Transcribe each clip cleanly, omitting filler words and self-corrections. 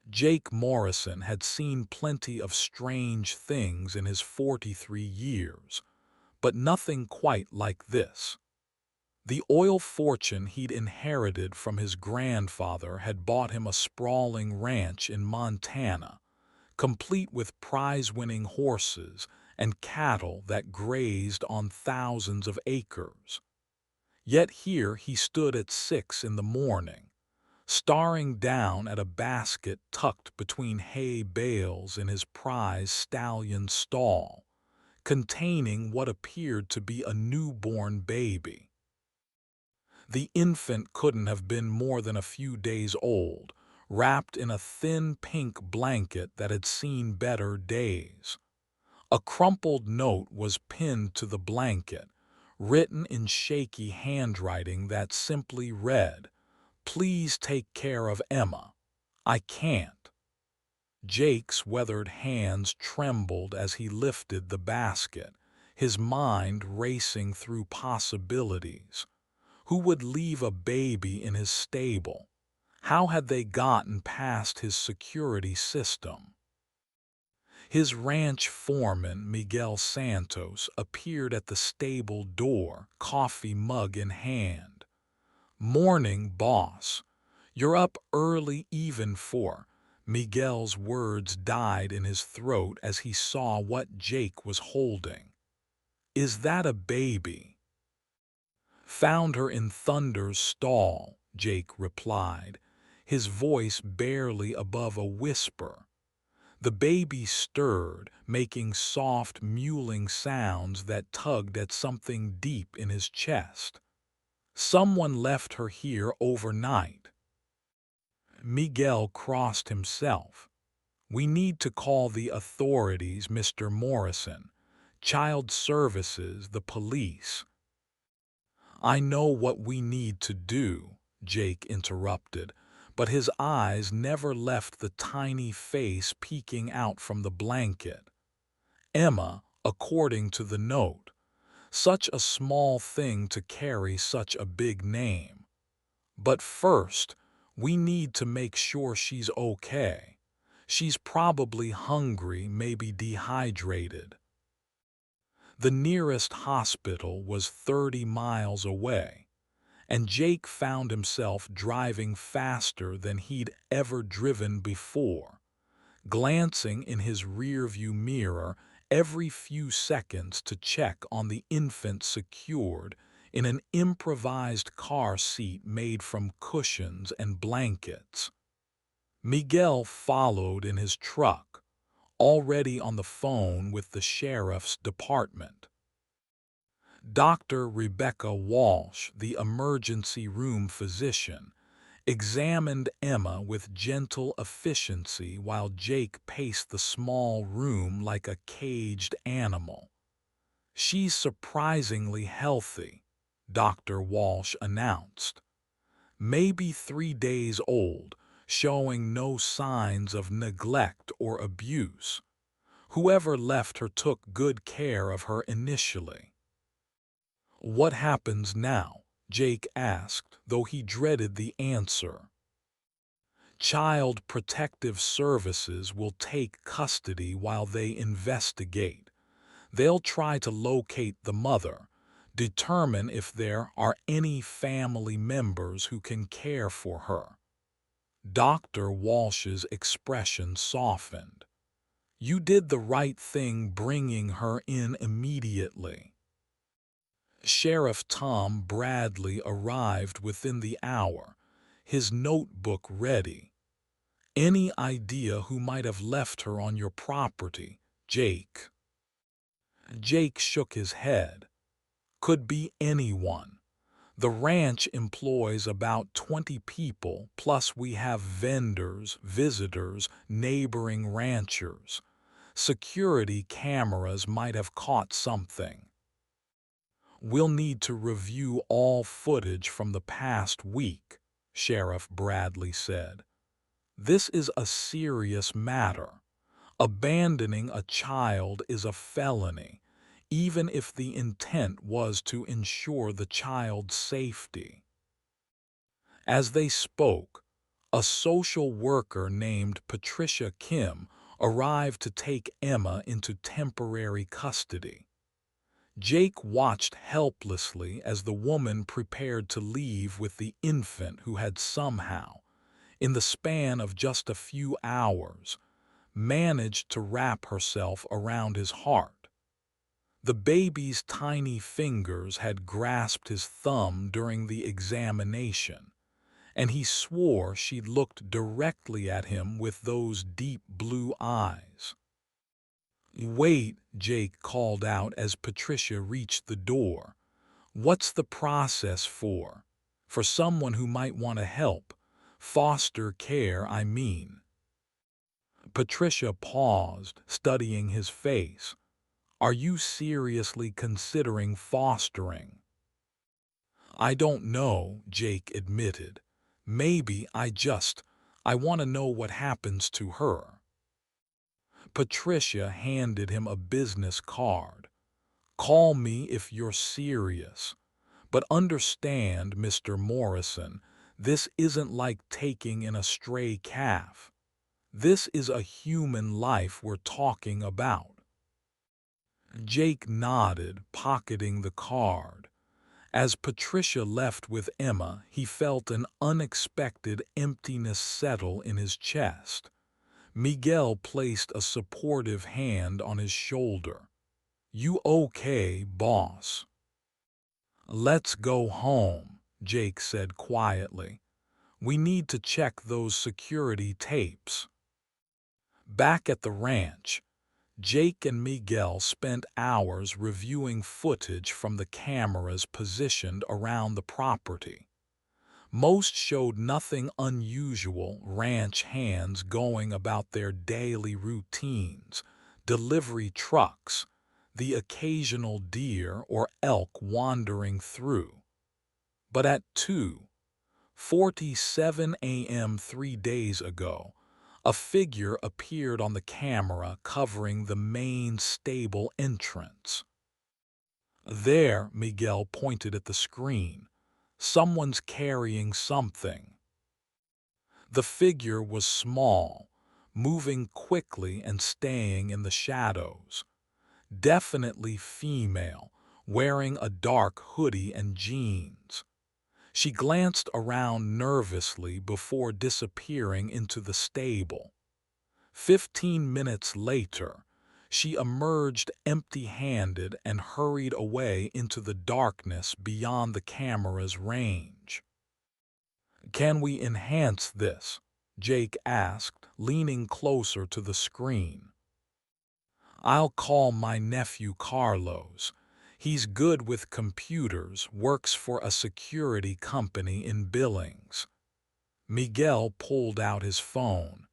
Jake Morrison had seen plenty of strange things in his 43 years, but nothing quite like this. The oil fortune he'd inherited from his grandfather had bought him a sprawling ranch in Montana, complete with prize-winning horses and cattle that grazed on thousands of acres. Yet here he stood at 6 in the morning, staring down at a basket tucked between hay bales in his prize stallion stall, containing what appeared to be a newborn baby. The infant couldn't have been more than a few days old, wrapped in a thin pink blanket that had seen better days. A crumpled note was pinned to the blanket, written in shaky handwriting that simply read, "Please take care of Emma. I can't." Jake's weathered hands trembled as he lifted the basket, his mind racing through possibilities. Who would leave a baby in his stable? How had they gotten past his security system? His ranch foreman, Miguel Santos, appeared at the stable door, coffee mug in hand. "Morning, boss. You're up early even for—" Miguel's words died in his throat as he saw what Jake was holding. "Is that a baby?" "Found her in Thunder's stall," Jake replied, his voice barely above a whisper. The baby stirred, making soft, mewling sounds that tugged at something deep in his chest. "Someone left her here overnight." Miguel crossed himself. "We need to call the authorities, Mr. Morrison. Child Services, the police." "I know what we need to do," Jake interrupted, but his eyes never left the tiny face peeking out from the blanket. Emma, according to the note. Such a small thing to carry such a big name. But first, we need to make sure she's okay. She's probably hungry, maybe dehydrated. The nearest hospital was 30 miles away, and Jake found himself driving faster than he'd ever driven before, glancing in his rearview mirror every few seconds to check on the infant secured in an improvised car seat made from cushions and blankets. Miguel followed in his truck, already on the phone with the sheriff's department. Dr. Rebecca Walsh, the emergency room physician, examined Emma with gentle efficiency while Jake paced the small room like a caged animal. "She's surprisingly healthy," Dr. Walsh announced. "Maybe 3 days old, showing no signs of neglect or abuse. Whoever left her took good care of her initially." "What happens now?" Jake asked, though he dreaded the answer. "Child Protective Services will take custody while they investigate. They'll try to locate the mother, determine if there are any family members who can care for her." Dr. Walsh's expression softened. "You did the right thing bringing her in immediately." Sheriff Tom Bradley arrived within the hour, his notebook ready. "Any idea who might have left her on your property, Jake?" Jake shook his head. "Could be anyone. The ranch employs about 20 people, plus we have vendors, visitors, neighboring ranchers. Security cameras might have caught something." "We'll need to review all footage from the past week," Sheriff Bradley said. "This is a serious matter. Abandoning a child is a felony, even if the intent was to ensure the child's safety." As they spoke, A social worker named Patricia Kim arrived to take Emma into temporary custody. Jake watched helplessly as the woman prepared to leave with the infant who had somehow, in the span of just a few hours, managed to wrap herself around his heart. The baby's tiny fingers had grasped his thumb during the examination, and he swore she'd looked directly at him with those deep blue eyes. "Wait," Jake called out as Patricia reached the door. "What's the process for? For someone who might want to help. Foster care, I mean." Patricia paused, studying his face. "Are you seriously considering fostering?" "I don't know," Jake admitted. "Maybe I want to know what happens to her." Patricia handed him a business card. "Call me if you're serious. But understand, Mr. Morrison, this isn't like taking in a stray calf. This is a human life we're talking about." Jake nodded, pocketing the card. As Patricia left with Emma, he felt an unexpected emptiness settle in his chest. Miguel placed a supportive hand on his shoulder. "You okay, boss?" "Let's go home," Jake said quietly. "We need to check those security tapes." Back at the ranch, Jake and Miguel spent hours reviewing footage from the cameras positioned around the property. Most showed nothing unusual: ranch hands going about their daily routines, delivery trucks, the occasional deer or elk wandering through. But at 2:47 a.m. 3 days ago, a figure appeared on the camera covering the main stable entrance. "There," Miguel pointed at the screen. "Someone's carrying something." The figure was small, moving quickly and staying in the shadows. Definitely female, wearing a dark hoodie and jeans. She glanced around nervously before disappearing into the stable. 15 minutes later, she emerged empty-handed and hurried away into the darkness beyond the camera's range. "Can we enhance this?" Jake asked, leaning closer to the screen. "I'll call my nephew Carlos. He's good with computers, works for a security company in Billings." Miguel pulled out his phone.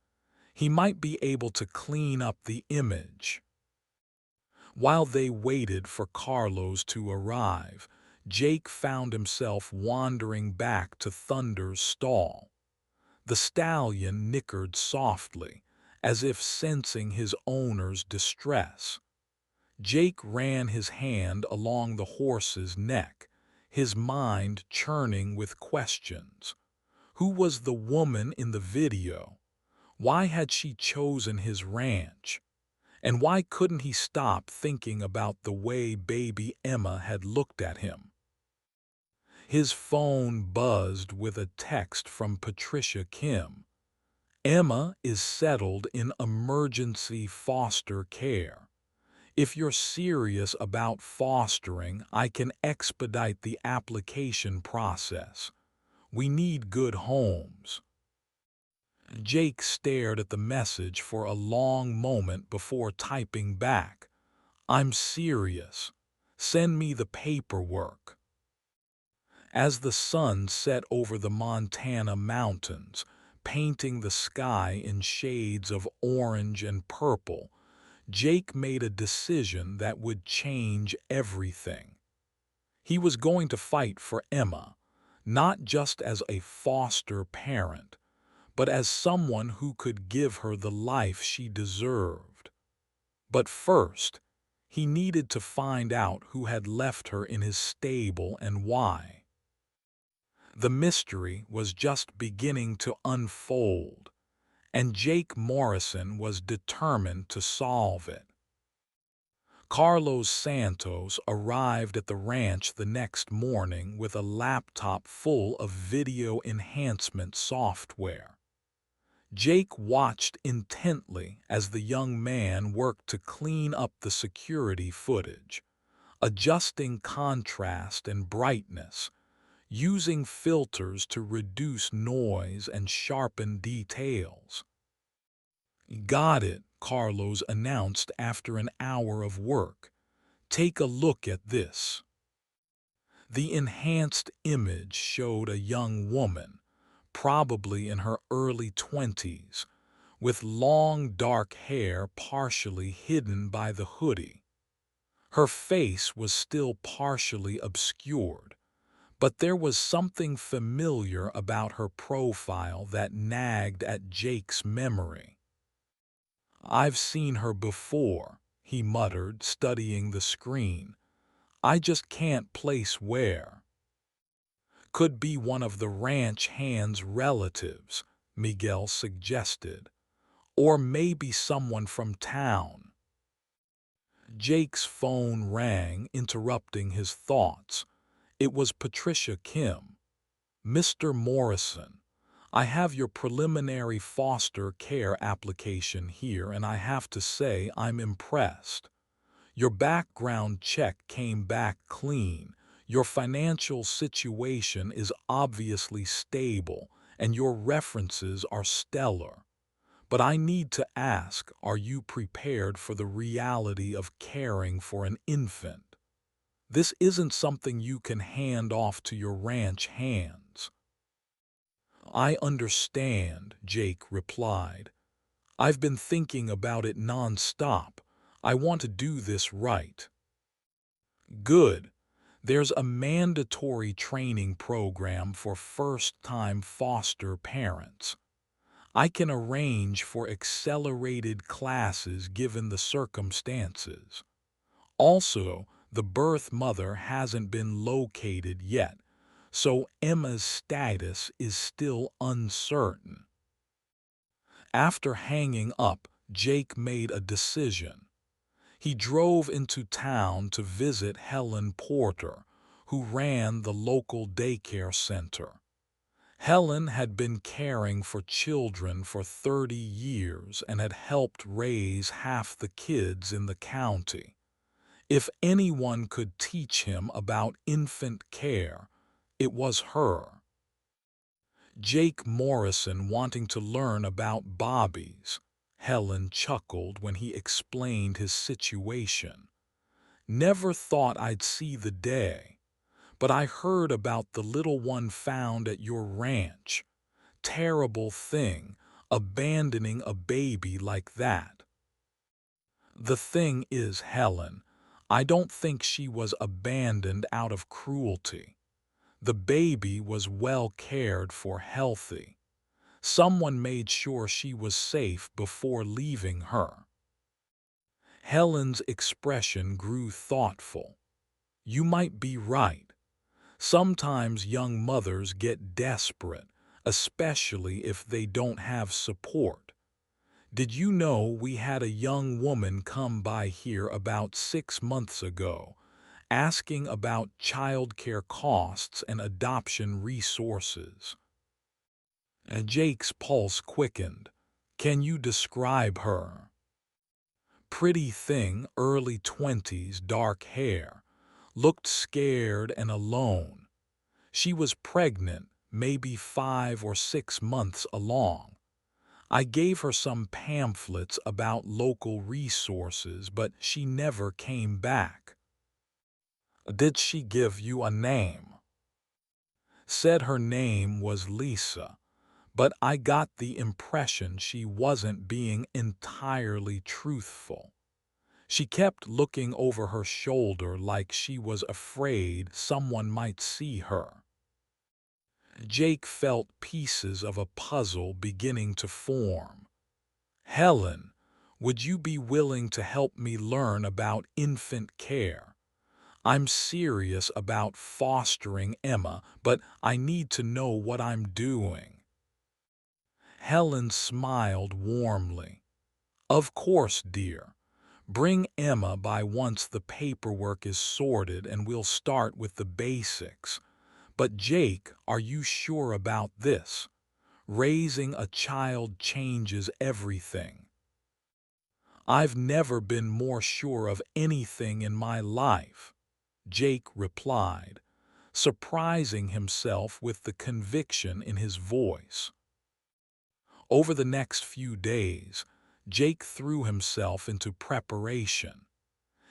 He might be able to clean up the image. While they waited for Carlos to arrive, Jake found himself wandering back to Thunder's stall. The stallion nickered softly, as if sensing his owner's distress. Jake ran his hand along the horse's neck, his mind churning with questions. Who was the woman in the video? Why had she chosen his ranch? And why couldn't he stop thinking about the way baby Emma had looked at him? His phone buzzed with a text from Patricia Kim. "Emma is settled in emergency foster care. If you're serious about fostering, I can expedite the application process. We need good homes." Jake stared at the message for a long moment before typing back, "I'm serious. Send me the paperwork." As the sun set over the Montana mountains, painting the sky in shades of orange and purple, Jake made a decision that would change everything. He was going to fight for Emma, not just as a foster parent, but as someone who could give her the life she deserved. But first, he needed to find out who had left her in his stable and why. The mystery was just beginning to unfold, and Jake Morrison was determined to solve it. Carlos Santos arrived at the ranch the next morning with a laptop full of video enhancement software. Jake watched intently as the young man worked to clean up the security footage, adjusting contrast and brightness, using filters to reduce noise and sharpen details. "Got it," Carlos announced after an hour of work. "Take a look at this." The enhanced image showed a young woman, probably in her early 20s, with long dark hair partially hidden by the hoodie. Her face was still partially obscured, but there was something familiar about her profile that nagged at Jake's memory. "I've seen her before," he muttered, studying the screen. "I just can't place where." "Could be one of the ranch hand's relatives," Miguel suggested. "Or maybe someone from town." Jake's phone rang, interrupting his thoughts. It was Patricia Kim. "Mr. Morrison, I have your preliminary foster care application here, and I have to say I'm impressed. Your background check came back clean, your financial situation is obviously stable, and your references are stellar. But I need to ask, are you prepared for the reality of caring for an infant? This isn't something you can hand off to your ranch hands." "I understand," Jake replied. "I've been thinking about it nonstop. I want to do this right." "Good. There's a mandatory training program for first-time foster parents. I can arrange for accelerated classes given the circumstances. Also, the birth mother hasn't been located yet, so Emma's status is still uncertain." After hanging up, Jake made a decision. He drove into town to visit Helen Porter, who ran the local daycare center. Helen had been caring for children for 30 years and had helped raise half the kids in the county. If anyone could teach him about infant care, it was her. Jake Morrison wanting to learn about Bobby's. Helen chuckled when he explained his situation. "Never thought I'd see the day, but I heard about the little one found at your ranch. Terrible thing, abandoning a baby like that." "The thing is, Helen, I don't think she was abandoned out of cruelty. The baby was well cared for, healthy. Someone made sure she was safe before leaving her." Helen's expression grew thoughtful. "You might be right. Sometimes young mothers get desperate, especially if they don't have support. Did you know we had a young woman come by here about 6 months ago, asking about childcare costs and adoption resources?" And Jake's pulse quickened. "Can you describe her?" "Pretty thing, early 20s, dark hair. Looked scared and alone. She was pregnant, maybe 5 or 6 months along. I gave her some pamphlets about local resources, but she never came back." "Did she give you a name?" "Said her name was Lisa, but I got the impression she wasn't being entirely truthful. She kept looking over her shoulder like she was afraid someone might see her." Jake felt pieces of a puzzle beginning to form. "Helen, would you be willing to help me learn about infant care? I'm serious about fostering Emma, but I need to know what I'm doing." Helen smiled warmly. "Of course, dear. Bring Emma by once the paperwork is sorted and we'll start with the basics. But Jake, are you sure about this? Raising a child changes everything." "I've never been more sure of anything in my life," Jake replied, surprising himself with the conviction in his voice. Over the next few days, Jake threw himself into preparation.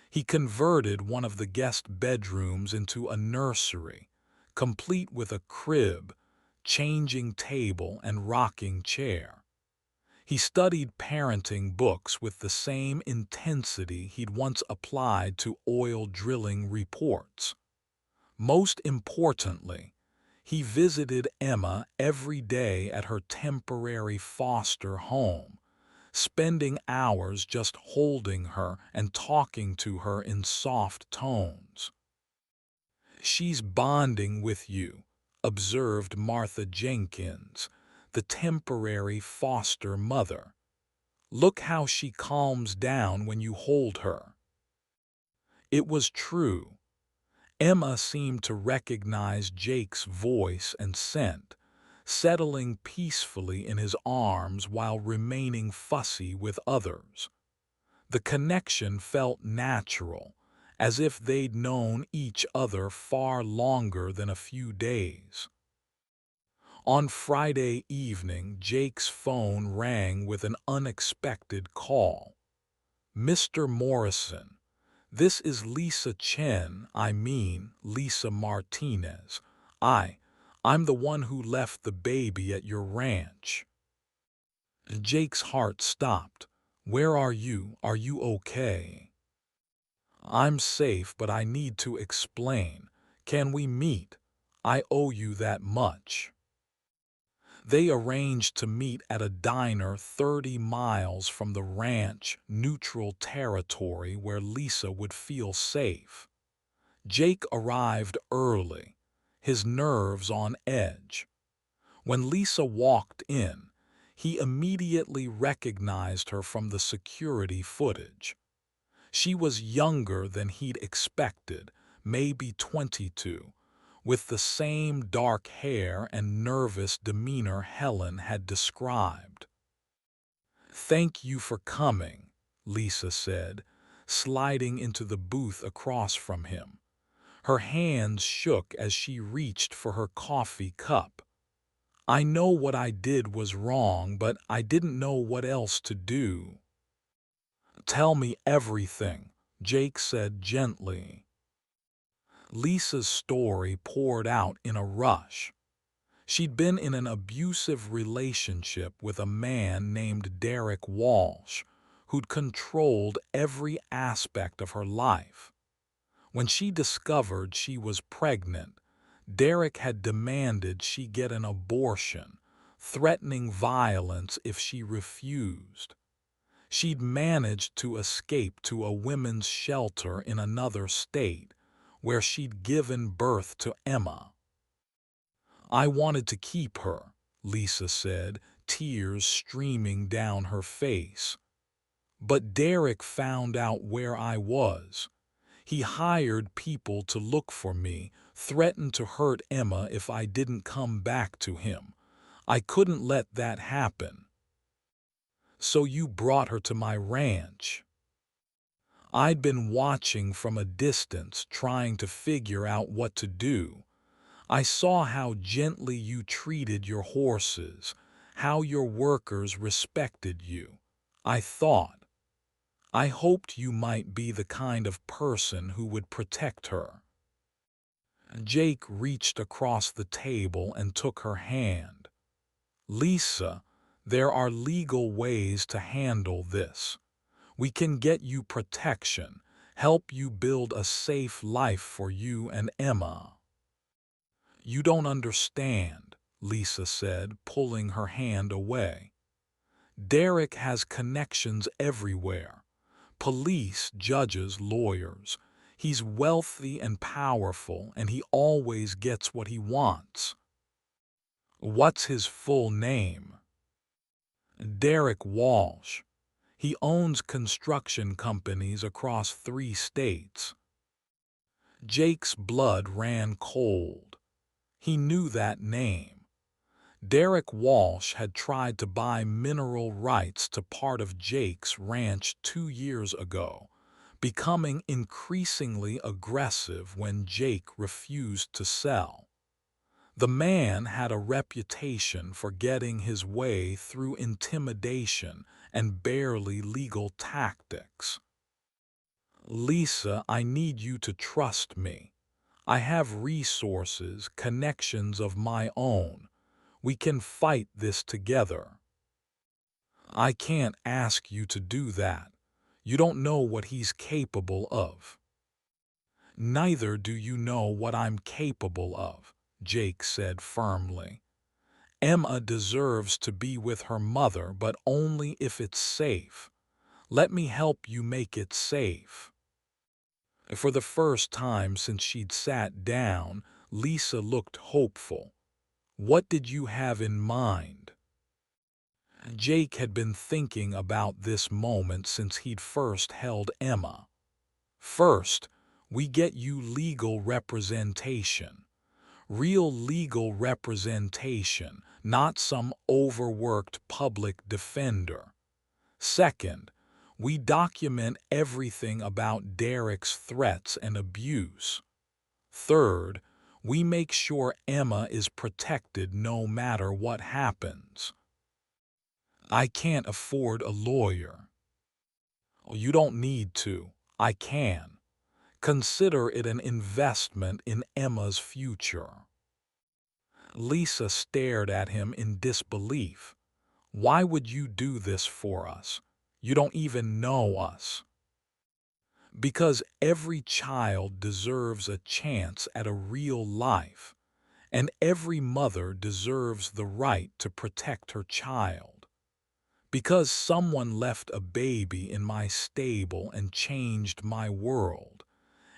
He converted one of the guest bedrooms into a nursery, complete with a crib, changing table, and rocking chair. He studied parenting books with the same intensity he'd once applied to oil drilling reports. Most importantly, he visited Emma every day at her temporary foster home, spending hours just holding her and talking to her in soft tones. "She's bonding with you," observed Martha Jenkins, the temporary foster mother. "Look how she calms down when you hold her." It was true. Emma seemed to recognize Jake's voice and scent, settling peacefully in his arms while remaining fussy with others. The connection felt natural, as if they'd known each other far longer than a few days. On Friday evening, Jake's phone rang with an unexpected call. "Mr. Morrison, this is Lisa Chen, Lisa Martinez. I'm the one who left the baby at your ranch." Jake's heart stopped. "Where are you? Are you okay?" "I'm safe, but I need to explain. Can we meet? I owe you that much." They arranged to meet at a diner 30 miles from the ranch, neutral territory where Lisa would feel safe. Jake arrived early, his nerves on edge. When Lisa walked in, he immediately recognized her from the security footage. She was younger than he'd expected, maybe 22, with the same dark hair and nervous demeanor Helen had described. "Thank you for coming," Lisa said, sliding into the booth across from him. Her hands shook as she reached for her coffee cup. "I know what I did was wrong, but I didn't know what else to do." "Tell me everything," Jake said gently. Lisa's story poured out in a rush. She'd been in an abusive relationship with a man named Derek Walsh, who'd controlled every aspect of her life. When she discovered she was pregnant, Derek had demanded she get an abortion, threatening violence if she refused. She'd managed to escape to a women's shelter in another state, where she'd given birth to Emma. "I wanted to keep her," Lisa said, tears streaming down her face. "But Derek found out where I was. He hired people to look for me, threatened to hurt Emma if I didn't come back to him. I couldn't let that happen." "So you brought her to my ranch." "I'd been watching from a distance, trying to figure out what to do. I saw how gently you treated your horses, how your workers respected you. I hoped you might be the kind of person who would protect her." Jake reached across the table and took her hand. "Lisa, there are legal ways to handle this. We can get you protection, help you build a safe life for you and Emma." "You don't understand," Lisa said, pulling her hand away. "Derek has connections everywhere. Police, judges, lawyers. He's wealthy and powerful, and he always gets what he wants. What's his full name? Derek Walsh. He owns construction companies across 3 states. Jake's blood ran cold. He knew that name. Derek Walsh had tried to buy mineral rights to part of Jake's ranch 2 years ago, becoming increasingly aggressive when Jake refused to sell. The man had a reputation for getting his way through intimidation and barely legal tactics. Lisa, I need you to trust me. I have resources, connections of my own. We can fight this together. I can't ask you to do that. You don't know what he's capable of. Neither do you know what I'm capable of, Jake said firmly. Emma deserves to be with her mother, but only if it's safe. Let me help you make it safe. For the first time since she'd sat down, Lisa looked hopeful. What did you have in mind? Jake had been thinking about this moment since he'd first held Emma. First, we get you legal representation. Real legal representation, not some overworked public defender. Second, we document everything about Derek's threats and abuse. Third, we make sure Emma is protected no matter what happens. I can't afford a lawyer. You don't need to. I can. Consider it an investment in Emma's future. Lisa stared at him in disbelief. Why would you do this for us? You don't even know us. Because every child deserves a chance at a real life, and every mother deserves the right to protect her child. Because someone left a baby in my stable and changed my world,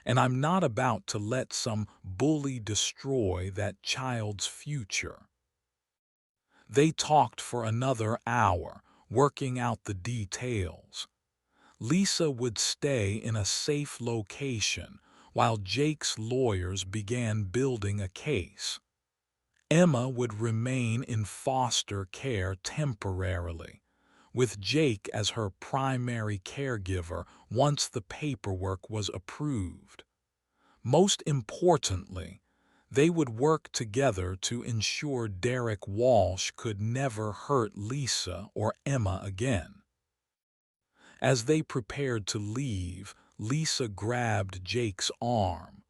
and I'm not about to let some bully destroy that child's future. They talked for another hour, working out the details. Lisa would stay in a safe location while Jake's lawyers began building a case. Emma would remain in foster care temporarily, with Jake as her primary caregiver once the paperwork was approved. Most importantly, they would work together to ensure Derek Walsh could never hurt Lisa or Emma again. As they prepared to leave, Lisa grabbed Jake's arm.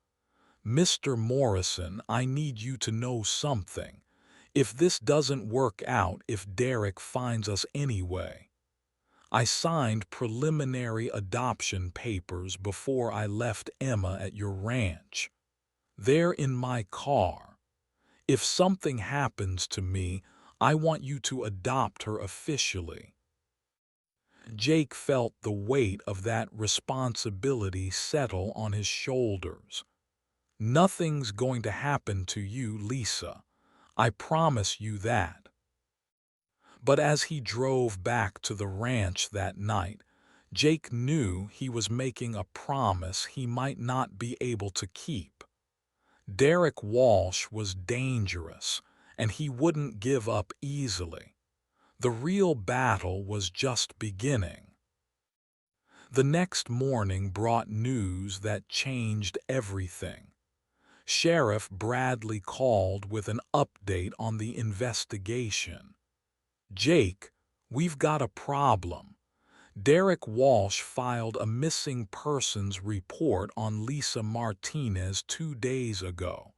Mr. Morrison, I need you to know something. If this doesn't work out, if Derek finds us anyway. I signed preliminary adoption papers before I left Emma at your ranch. They're in my car. If something happens to me, I want you to adopt her officially. Jake felt the weight of that responsibility settle on his shoulders. Nothing's going to happen to you, Lisa. I promise you that. But as he drove back to the ranch that night, Jake knew he was making a promise he might not be able to keep. Derek Walsh was dangerous, and he wouldn't give up easily. The real battle was just beginning. The next morning brought news that changed everything. Sheriff Bradley called with an update on the investigation. Jake, we've got a problem. Derek Walsh filed a missing persons report on Lisa Martinez 2 days ago.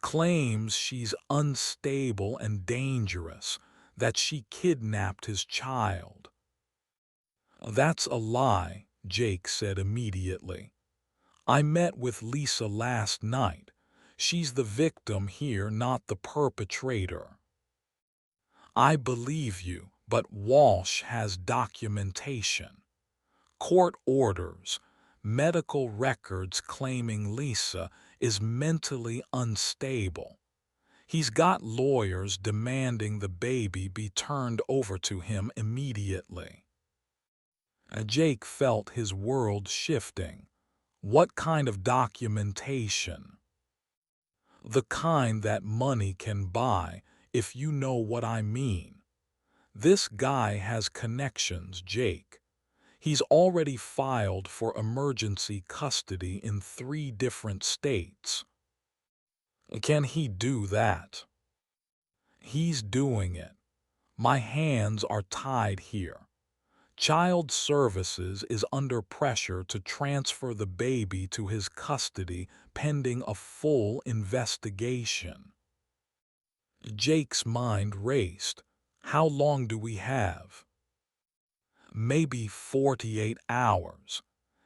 Claims she's unstable and dangerous, that she kidnapped his child. That's a lie, Jake said immediately. I met with Lisa last night. She's the victim here, not the perpetrator. I believe you, but Walsh has documentation. Court orders, medical records claiming Lisa is mentally unstable. He's got lawyers demanding the baby be turned over to him immediately. Jake felt his world shifting. What kind of documentation? The kind that money can buy, if you know what I mean. This guy has connections, Jake. He's already filed for emergency custody in 3 different states. Can he do that? He's doing it. My hands are tied here. Child Services is under pressure to transfer the baby to his custody pending a full investigation. Jake's mind raced. How long do we have? Maybe 48 hours.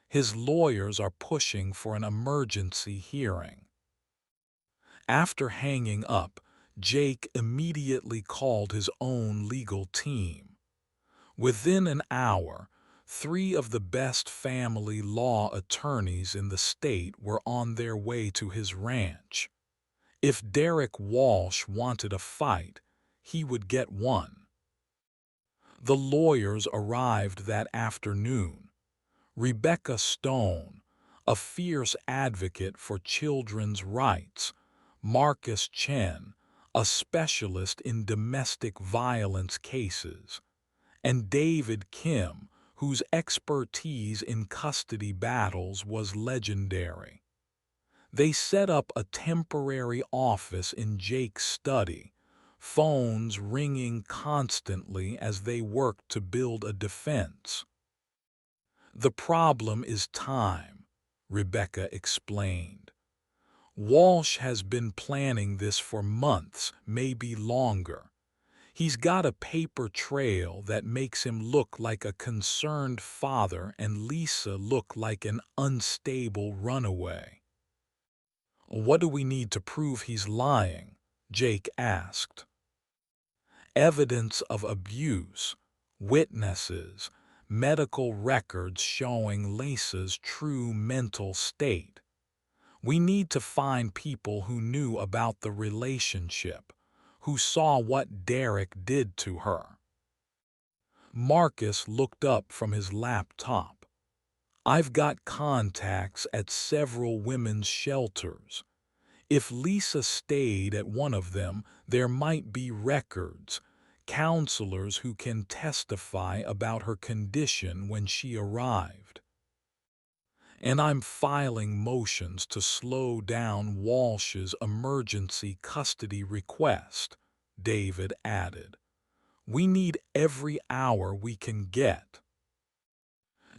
His lawyers are pushing for an emergency hearing. After hanging up, Jake immediately called his own legal team. Within an hour, 3 of the best family law attorneys in the state were on their way to his ranch. If Derek Walsh wanted a fight, he would get one. The lawyers arrived that afternoon. Rebecca Stone, a fierce advocate for children's rights, Marcus Chen, a specialist in domestic violence cases, and David Kim, whose expertise in custody battles was legendary. They set up a temporary office in Jake's study, phones ringing constantly as they worked to build a defense. The problem is time, Rebecca explained. Walsh has been planning this for months, maybe longer. He's got a paper trail that makes him look like a concerned father and Lisa look like an unstable runaway. What do we need to prove he's lying? Jake asked. Evidence of abuse, witnesses, medical records showing Lisa's true mental state. We need to find people who knew about the relationship, who saw what Derek did to her. Marcus looked up from his laptop. I've got contacts at several women's shelters. If Lisa stayed at one of them, there might be records, counselors who can testify about her condition when she arrived. And I'm filing motions to slow down Walsh's emergency custody request, David added. We need every hour we can get.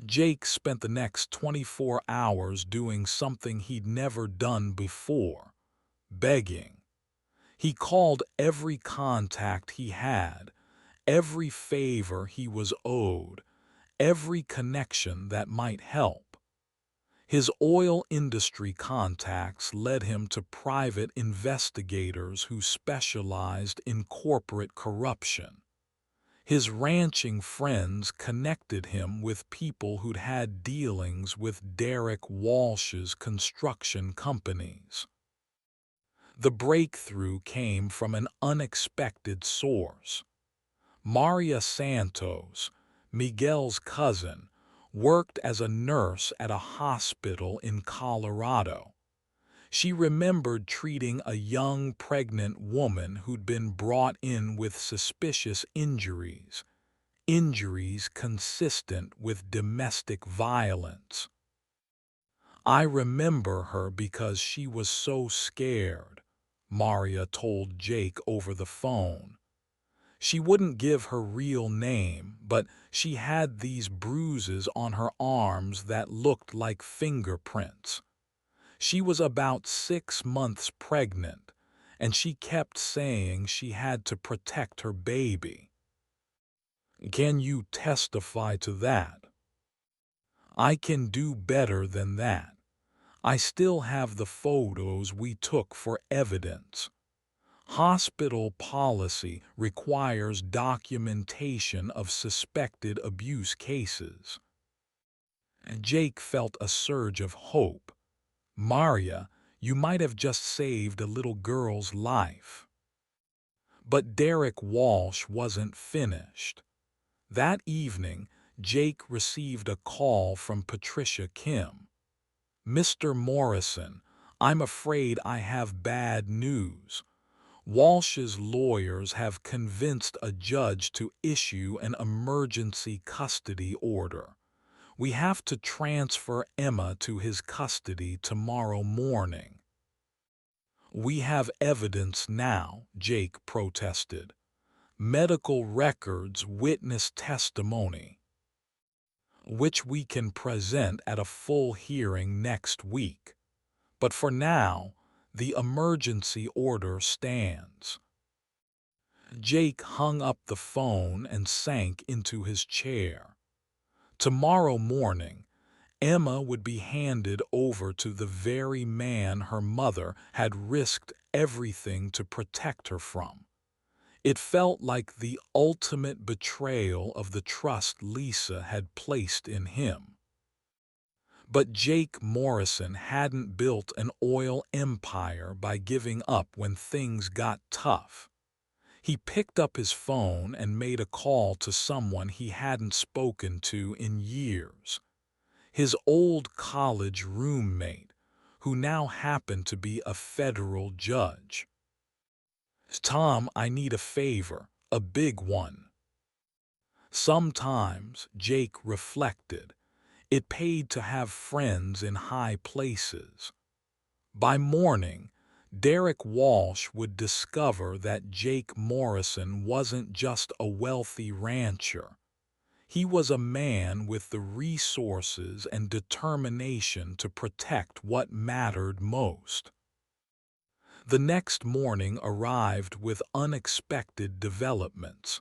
Jake spent the next 24 hours doing something he'd never done before, begging. He called every contact he had, every favor he was owed, every connection that might help. His oil industry contacts led him to private investigators who specialized in corporate corruption. His ranching friends connected him with people who'd had dealings with Derek Walsh's construction companies. The breakthrough came from an unexpected source. Maria Santos, Miguel's cousin, worked as a nurse at a hospital in Colorado. She remembered treating a young pregnant woman who'd been brought in with suspicious injuries, injuries consistent with domestic violence. I remember her because she was so scared, Maria told Jake over the phone. She wouldn't give her real name, but she had these bruises on her arms that looked like fingerprints. She was about 6 months pregnant, and she kept saying she had to protect her baby. Can you testify to that? I can do better than that. I still have the photos we took for evidence. Hospital policy requires documentation of suspected abuse cases. Jake felt a surge of hope. Maria, you might have just saved a little girl's life. But Derek Walsh wasn't finished. That evening, Jake received a call from Patricia Kim. "Mr. Morrison, I'm afraid I have bad news. Walsh's lawyers have convinced a judge to issue an emergency custody order. We have to transfer Emma to his custody tomorrow morning." "We have evidence now," Jake protested. "Medical records, witness testimony, which we can present at a full hearing next week. But for now, the emergency order stands." Jake hung up the phone and sank into his chair. Tomorrow morning, Emma would be handed over to the very man her mother had risked everything to protect her from. It felt like the ultimate betrayal of the trust Lisa had placed in him. But Jake Morrison hadn't built an oil empire by giving up when things got tough. He picked up his phone and made a call to someone he hadn't spoken to in years. His old college roommate, who now happened to be a federal judge. "Tom, I need a favor, a big one." Sometimes, Jake reflected, it paid to have friends in high places. By morning, Derek Walsh would discover that Jake Morrison wasn't just a wealthy rancher. He was a man with the resources and determination to protect what mattered most. The next morning arrived with unexpected developments.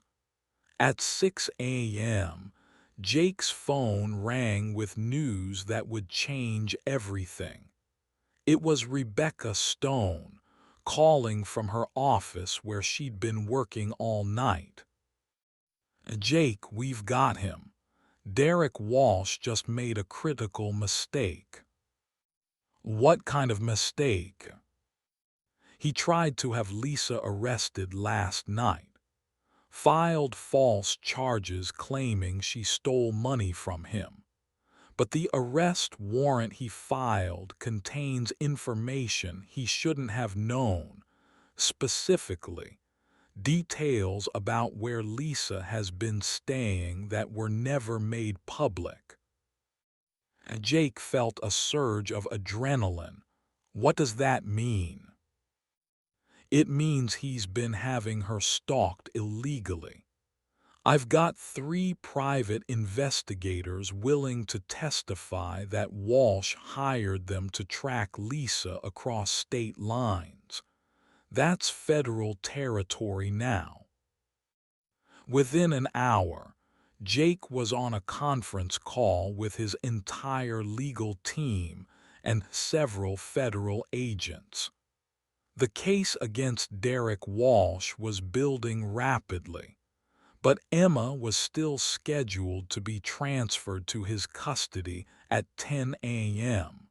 At 6 a.m., Jake's phone rang with news that would change everything. It was Rebecca Stone, calling from her office where she'd been working all night. "Jake, we've got him. Derek Walsh just made a critical mistake." "What kind of mistake?" "He tried to have Lisa arrested last night. Filed false charges claiming she stole money from him. But the arrest warrant he filed contains information he shouldn't have known, specifically details about where Lisa has been staying that were never made public." Jake felt a surge of adrenaline. "What does that mean?" "It means he's been having her stalked illegally. I've got 3 private investigators willing to testify that Walsh hired them to track Lisa across state lines. That's federal territory now." Within an hour, Jake was on a conference call with his entire legal team and several federal agents. The case against Derek Walsh was building rapidly, but Emma was still scheduled to be transferred to his custody at 10 a.m.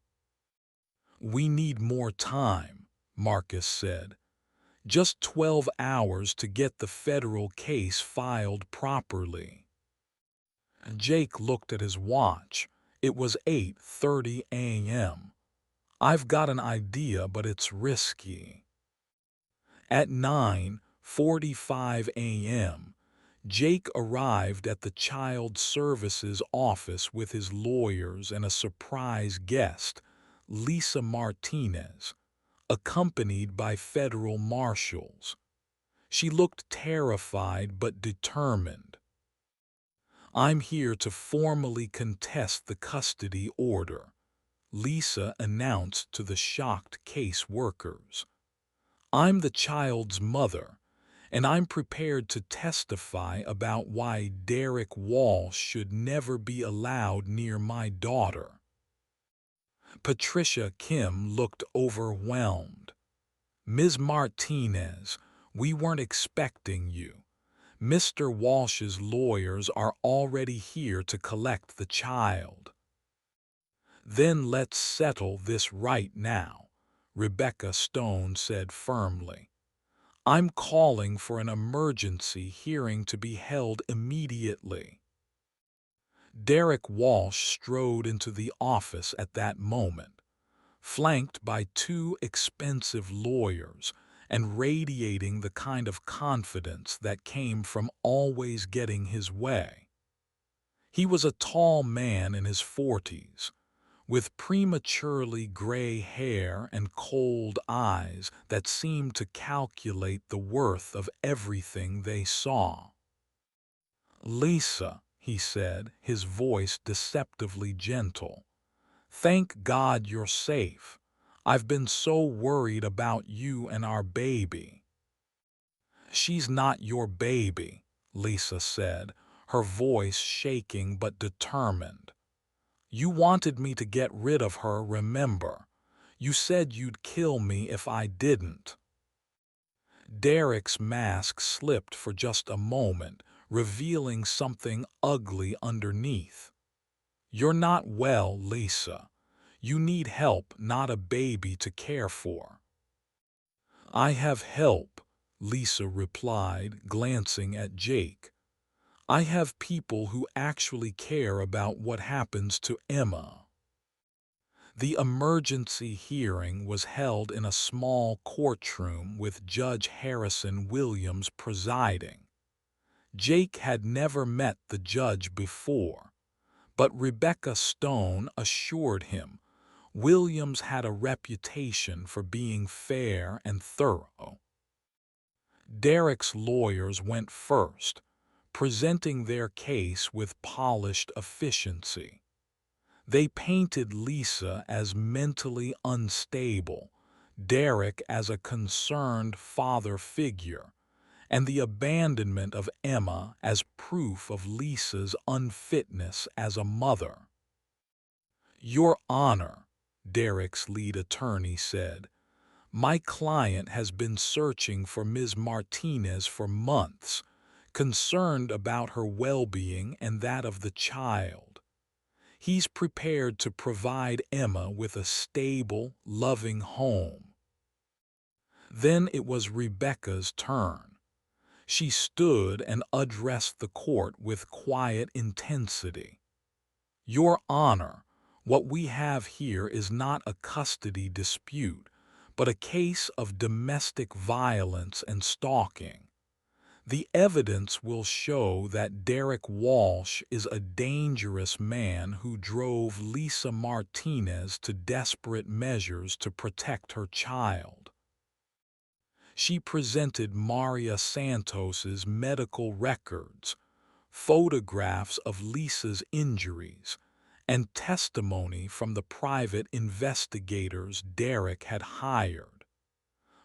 "We need more time," Marcus said. "Just 12 hours to get the federal case filed properly." Jake looked at his watch. It was 8:30 a.m. "I've got an idea, but it's risky." At 9:45 a.m., Jake arrived at the Child Services office with his lawyers and a surprise guest, Lisa Martinez, accompanied by federal marshals. She looked terrified but determined. "I'm here to formally contest the custody order," Lisa announced to the shocked case workers. "I'm the child's mother, and I'm prepared to testify about why Derek Walsh should never be allowed near my daughter." Patricia Kim looked overwhelmed. "Ms. Martinez, we weren't expecting you. Mr. Walsh's lawyers are already here to collect the child." "Then let's settle this right now," Rebecca Stone said firmly. "I'm calling for an emergency hearing to be held immediately." Derek Walsh strode into the office at that moment, flanked by two expensive lawyers and radiating the kind of confidence that came from always getting his way. He was a tall man in his 40s, with prematurely gray hair and cold eyes that seemed to calculate the worth of everything they saw. "Lisa," he said, his voice deceptively gentle, "thank God you're safe. I've been so worried about you and our baby." "She's not your baby," Lisa said, her voice shaking but determined. "You wanted me to get rid of her, remember? You said you'd kill me if I didn't." Derek's mask slipped for just a moment, revealing something ugly underneath. "You're not well, Lisa. You need help, not a baby to care for." "I have help," Lisa replied, glancing at Jake. "I have people who actually care about what happens to Emma." The emergency hearing was held in a small courtroom with Judge Harrison Williams presiding. Jake had never met the judge before, but Rebecca Stone assured him Williams had a reputation for being fair and thorough. Derek's lawyers went first, presenting their case with polished efficiency. They painted Lisa as mentally unstable, Derek as a concerned father figure, and the abandonment of Emma as proof of Lisa's unfitness as a mother. "Your Honor," Derek's lead attorney said, "my client has been searching for Ms. Martinez for months, concerned about her well-being and that of the child. He's prepared to provide Emma with a stable, loving home." Then it was Rebecca's turn. She stood and addressed the court with quiet intensity. "Your Honor, what we have here is not a custody dispute, but a case of domestic violence and stalking. The evidence will show that Derek Walsh is a dangerous man who drove Lisa Martinez to desperate measures to protect her child." She presented Maria Santos's medical records, photographs of Lisa's injuries, and testimony from the private investigators Derek had hired.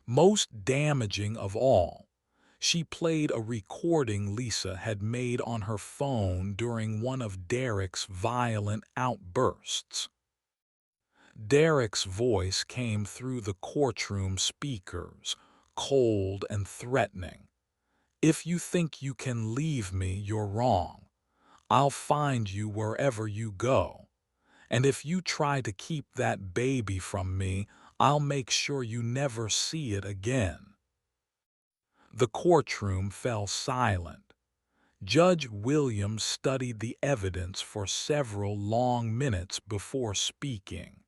Most damaging of all, she played a recording Lisa had made on her phone during one of Derek's violent outbursts. Derek's voice came through the courtroom speakers, cold and threatening. "If you think you can leave me, you're wrong. I'll find you wherever you go. And if you try to keep that baby from me, I'll make sure you never see it again." The courtroom fell silent. Judge Williams studied the evidence for several long minutes before speaking.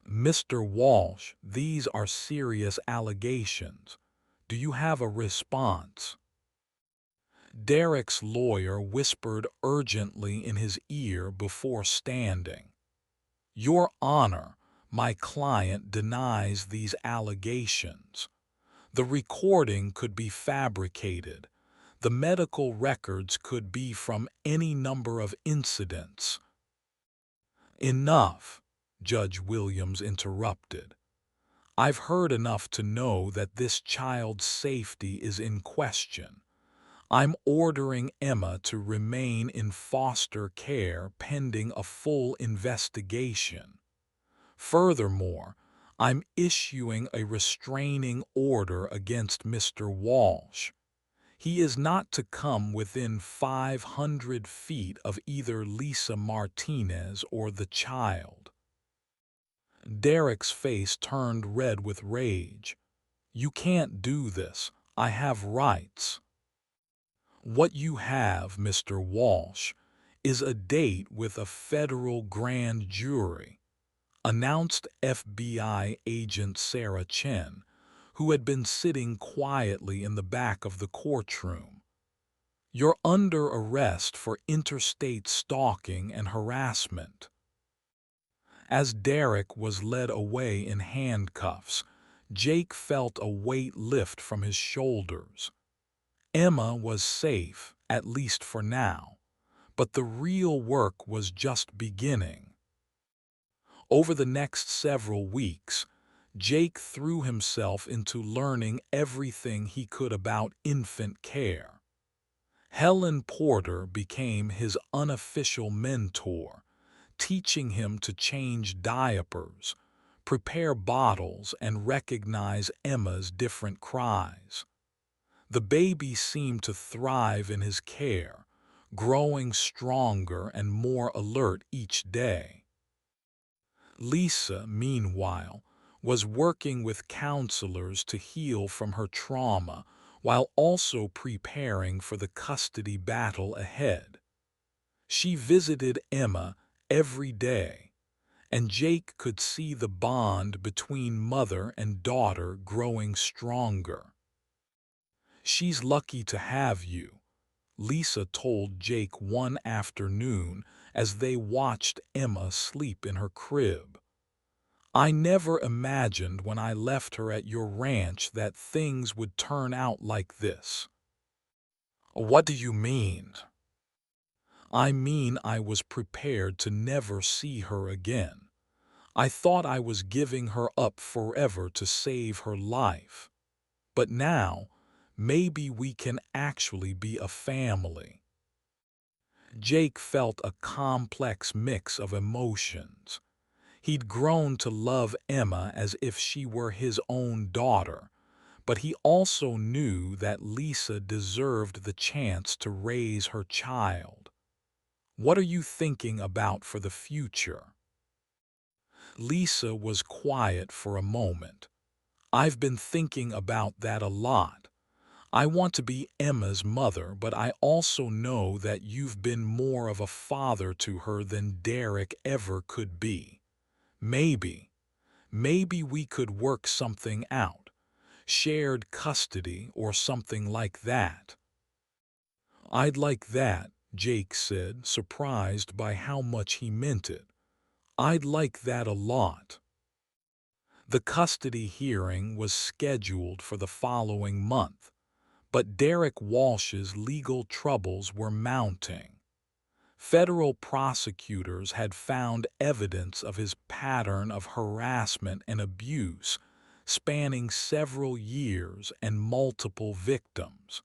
"Mr. Walsh, these are serious allegations. Do you have a response?" Derek's lawyer whispered urgently in his ear before standing. "Your Honor, my client denies these allegations. The recording could be fabricated. The medical records could be from any number of incidents." "Enough," Judge Williams interrupted. "I've heard enough to know that this child's safety is in question. I'm ordering Emma to remain in foster care pending a full investigation. Furthermore, I'm issuing a restraining order against Mr. Walsh. He is not to come within 500 feet of either Lisa Martinez or the child. Derek's face turned red with rage. You can't do this. I have rights. What you have, Mr. Walsh, is a date with a federal grand jury, announced FBI agent Sarah Chen, who had been sitting quietly in the back of the courtroom. You're under arrest for interstate stalking and harassment. As Derek was led away in handcuffs, Jake felt a weight lift from his shoulders. Emma was safe, at least for now, but the real work was just beginning. Over the next several weeks, Jake threw himself into learning everything he could about infant care. Helen Porter became his unofficial mentor, teaching him to change diapers, prepare bottles, and recognize Emma's different cries. The baby seemed to thrive in his care, growing stronger and more alert each day. Lisa, meanwhile, was working with counselors to heal from her trauma while also preparing for the custody battle ahead. She visited Emma every day, and Jake could see the bond between mother and daughter growing stronger. She's lucky to have you, Lisa told Jake one afternoon as they watched Emma sleep in her crib. I never imagined when I left her at your ranch that things would turn out like this. What do you mean? I mean I was prepared to never see her again. I thought I was giving her up forever to save her life. But now, maybe we can actually be a family. Jake felt a complex mix of emotions. He'd grown to love Emma as if she were his own daughter, but he also knew that Lisa deserved the chance to raise her child. What are you thinking about for the future? Lisa was quiet for a moment. I've been thinking about that a lot. I want to be Emma's mother, but I also know that you've been more of a father to her than Derek ever could be. Maybe we could work something out. Shared custody or something like that. I'd like that, Jake said, surprised by how much he meant it. I'd like that a lot. The custody hearing was scheduled for the following month, but Derek Walsh's legal troubles were mounting. Federal prosecutors had found evidence of his pattern of harassment and abuse, spanning several years and multiple victims.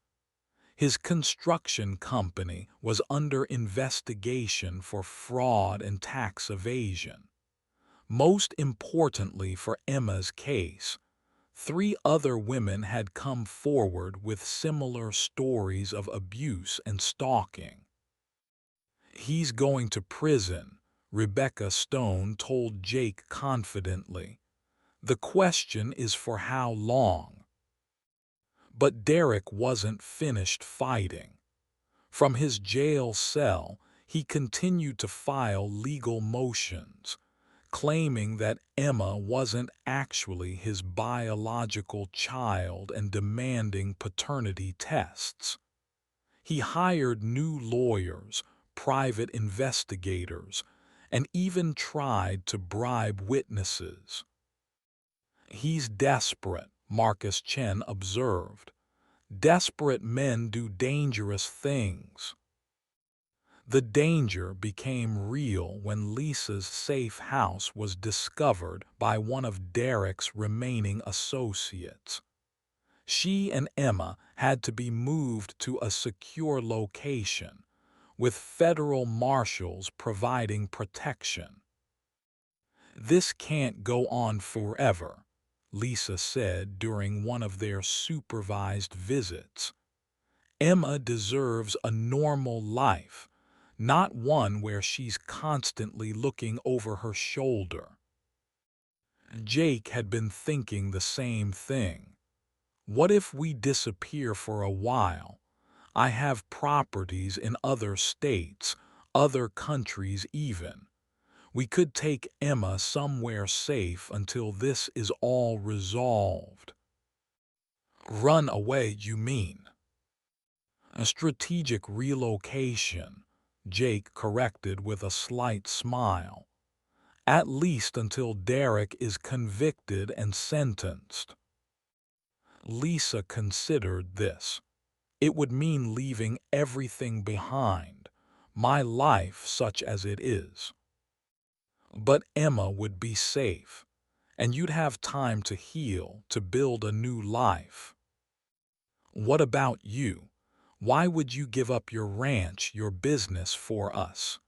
His construction company was under investigation for fraud and tax evasion. Most importantly for Emma's case, 3 other women had come forward with similar stories of abuse and stalking. He's going to prison, Rebecca Stone told Jake confidently. The question is for how long. But Derek wasn't finished fighting. From his jail cell, he continued to file legal motions, claiming that Emma wasn't actually his biological child and demanding paternity tests. He hired new lawyers, private investigators, and even tried to bribe witnesses. He's desperate, Marcus Chen observed. Desperate men do dangerous things. The danger became real when Lisa's safe house was discovered by one of Derek's remaining associates. She and Emma had to be moved to a secure location, with federal marshals providing protection. This can't go on forever, Lisa said during one of their supervised visits. Emma deserves a normal life, not one where she's constantly looking over her shoulder. Jake had been thinking the same thing. What if we disappear for a while? I have properties in other states, other countries even. We could take Emma somewhere safe until this is all resolved. Run away, you mean? A strategic relocation, Jake corrected with a slight smile. At least until Derek is convicted and sentenced. Lisa considered this. It would mean leaving everything behind, my life such as it is. But Emma would be safe, and you'd have time to heal, to build a new life. What about you? Why would you give up your ranch, your business for us?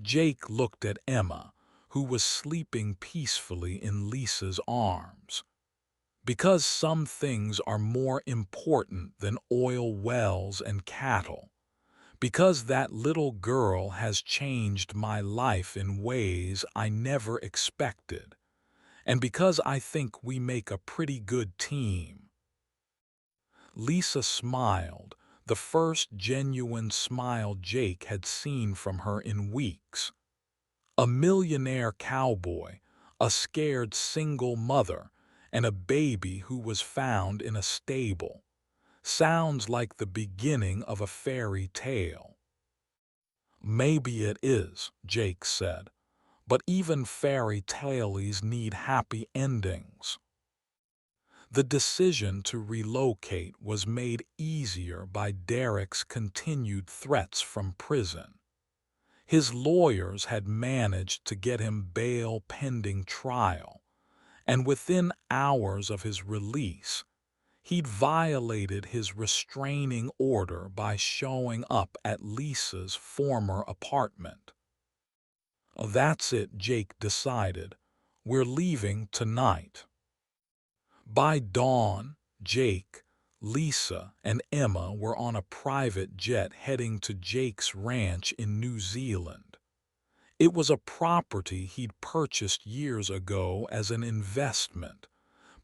Jake looked at Emma, who was sleeping peacefully in Lisa's arms. Because some things are more important than oil wells and cattle. Because that little girl has changed my life in ways I never expected. And because I think we make a pretty good team. Lisa smiled, the first genuine smile Jake had seen from her in weeks. A millionaire cowboy, a scared single mother, and a baby who was found in a stable. Sounds like the beginning of a fairy tale. Maybe it is, Jake said, but even fairy tales need happy endings. The decision to relocate was made easier by Derek's continued threats from prison. His lawyers had managed to get him bail pending trial, and within hours of his release, he'd violated his restraining order by showing up at Lisa's former apartment. That's it, Jake decided. We're leaving tonight. By dawn, Jake, Lisa, and Emma were on a private jet heading to Jake's ranch in New Zealand. It was a property he'd purchased years ago as an investment,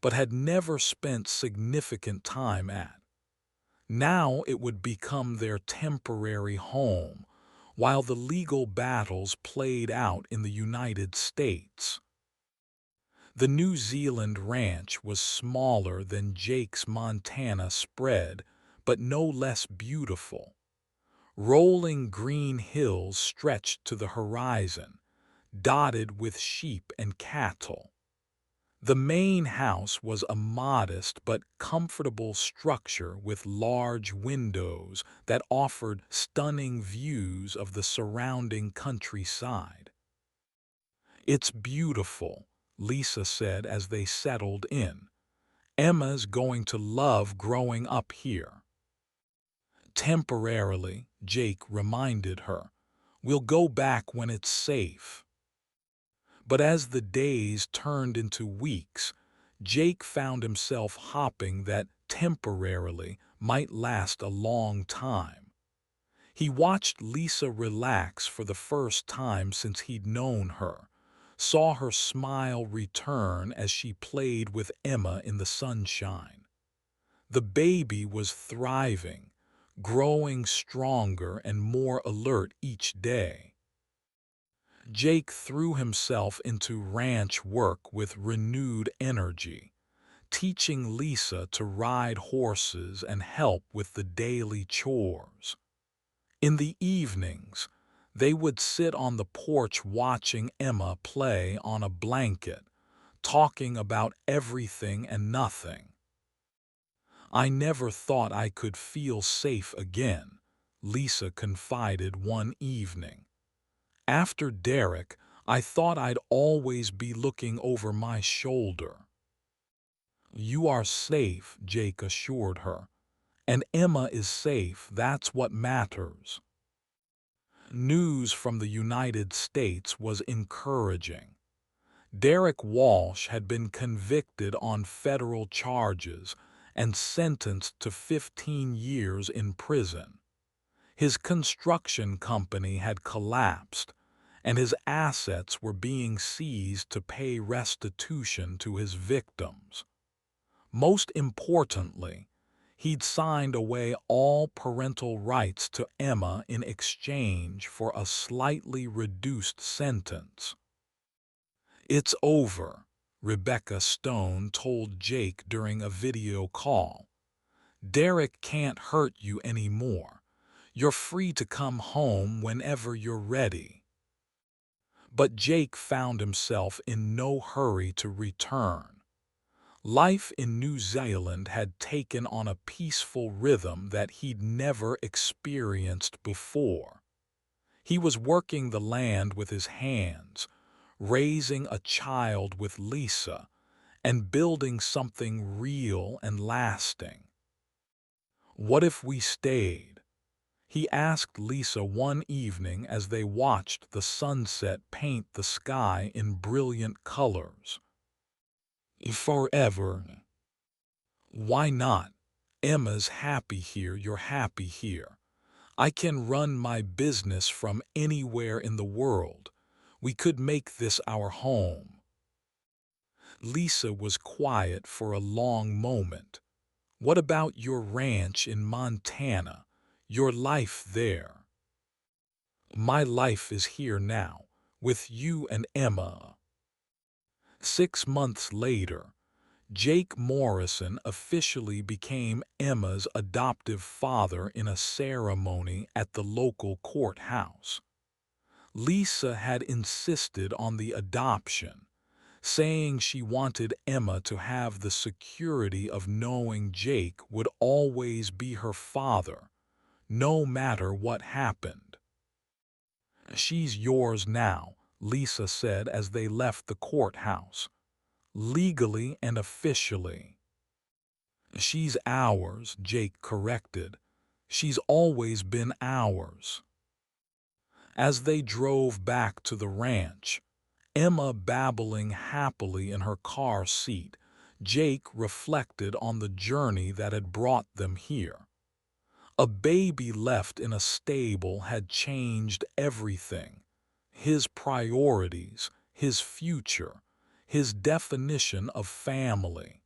but had never spent significant time at. Now it would become their temporary home, while the legal battles played out in the United States. The New Zealand ranch was smaller than Jake's Montana spread, but no less beautiful. Rolling green hills stretched to the horizon, dotted with sheep and cattle. The main house was a modest but comfortable structure with large windows that offered stunning views of the surrounding countryside. It's beautiful, Lisa said as they settled in. Emma's going to love growing up here. Temporarily, Jake reminded her. We'll go back when it's safe. But as the days turned into weeks, Jake found himself hoping that temporarily might last a long time. He watched Lisa relax for the first time since he'd known her, saw her smile return as she played with Emma in the sunshine. The baby was thriving, growing stronger and more alert each day. Jake threw himself into ranch work with renewed energy, teaching Lisa to ride horses and help with the daily chores. In the evenings, they would sit on the porch watching Emma play on a blanket, talking about everything and nothing. I never thought I could feel safe again, Lisa confided one evening. After Derek, I thought I'd always be looking over my shoulder. You are safe, Jake assured her. And Emma is safe, that's what matters. News from the United States was encouraging. Derek Walsh had been convicted on federal charges, and sentenced to 15 years in prison. His construction company had collapsed, and his assets were being seized to pay restitution to his victims. Most importantly, he'd signed away all parental rights to Emma in exchange for a slightly reduced sentence. "It's over," Rebecca Stone told Jake during a video call. "Derek can't hurt you anymore. You're free to come home whenever you're ready." But Jake found himself in no hurry to return. Life in New Zealand had taken on a peaceful rhythm that he'd never experienced before. He was working the land with his hands, raising a child with Lisa, and building something real and lasting. "What if we stayed?" he asked Lisa one evening as they watched the sunset paint the sky in brilliant colors. "Forever." "Why not? Emma's happy here, you're happy here. I can run my business from anywhere in the world. We could make this our home." Lisa was quiet for a long moment. "What about your ranch in Montana? Your life there?" "My life is here now, with you and Emma." 6 months later, Jake Morrison officially became Emma's adoptive father in a ceremony at the local courthouse. Lisa had insisted on the adoption, saying she wanted Emma to have the security of knowing Jake would always be her father, no matter what happened. "She's yours now," Lisa said as they left the courthouse, "legally and officially." "She's ours," Jake corrected. "She's always been ours." As they drove back to the ranch, Emma babbling happily in her car seat, Jake reflected on the journey that had brought them here. A baby left in a stable had changed everything: his priorities, his future, his definition of family.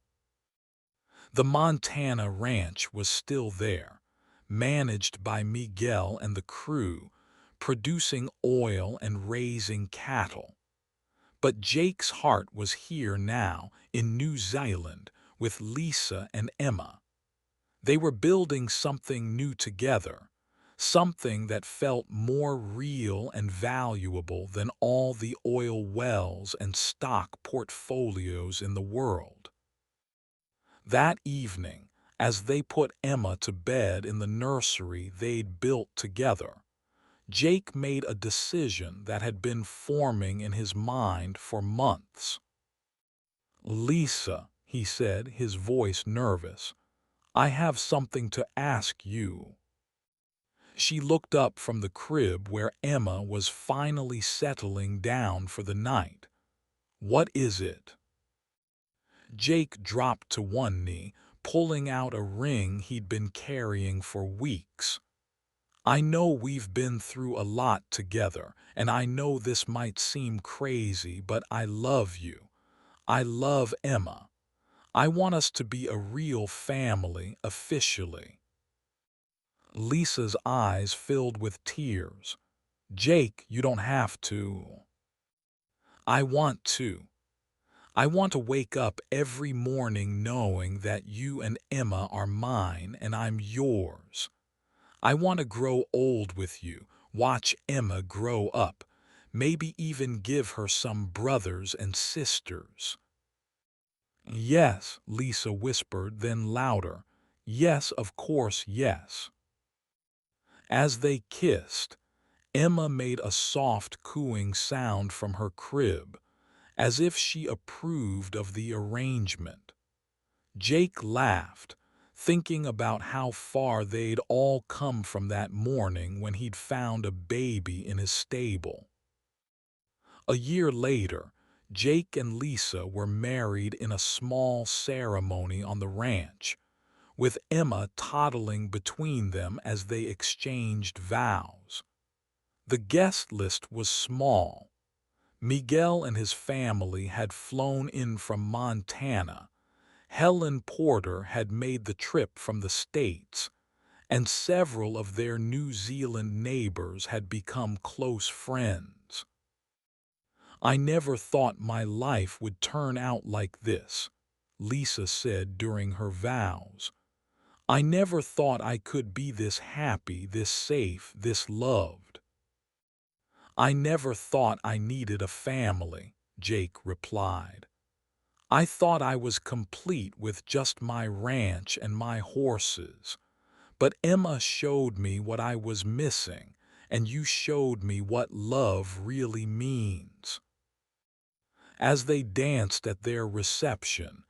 The Montana ranch was still there, managed by Miguel and the crew, producing oil and raising cattle. But Jake's heart was here now, in New Zealand, with Lisa and Emma. They were building something new together, something that felt more real and valuable than all the oil wells and stock portfolios in the world. That evening, as they put Emma to bed in the nursery they'd built together, Jake made a decision that had been forming in his mind for months. "Lisa," he said, his voice nervous, "I have something to ask you." She looked up from the crib where Emma was finally settling down for the night. "What is it?" Jake dropped to one knee, pulling out a ring he'd been carrying for weeks. "I know we've been through a lot together, and I know this might seem crazy, but I love you. I love Emma. I want us to be a real family, officially." Lisa's eyes filled with tears. "Jake, you don't have to." "I want to. I want to wake up every morning knowing that you and Emma are mine and I'm yours. I want to grow old with you, watch Emma grow up, maybe even give her some brothers and sisters." "Yes," Lisa whispered, then louder. "Yes, of course, yes." As they kissed, Emma made a soft cooing sound from her crib, as if she approved of the arrangement. Jake laughed, thinking about how far they'd all come from that morning when he'd found a baby in his stable. A year later, Jake and Lisa were married in a small ceremony on the ranch, with Emma toddling between them as they exchanged vows. The guest list was small. Miguel and his family had flown in from Montana. Helen Porter had made the trip from the States, and several of their New Zealand neighbors had become close friends. "I never thought my life would turn out like this," Lisa said during her vows. "I never thought I could be this happy, this safe, this loved." "I never thought I needed a family," Jake replied. "I thought I was complete with just my ranch and my horses. But Emma showed me what I was missing, and you showed me what love really means." As they danced at their reception,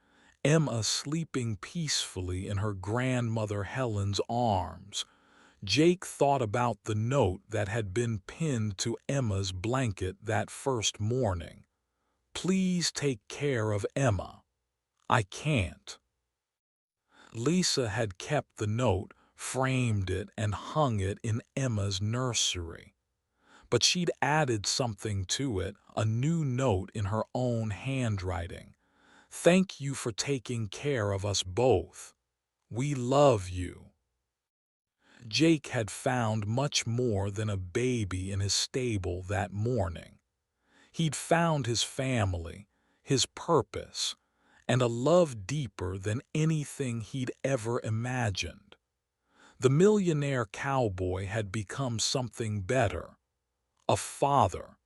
Emma sleeping peacefully in her grandmother Helen's arms, Jake thought about the note that had been pinned to Emma's blanket that first morning. "Please take care of Emma. I can't." Lisa had kept the note, framed it, and hung it in Emma's nursery. But she'd added something to it, a new note in her own handwriting. "Thank you for taking care of us both. We love you." Jake had found much more than a baby in his stable that morning. He'd found his family, his purpose, and a love deeper than anything he'd ever imagined. The millionaire cowboy had become something better, a father,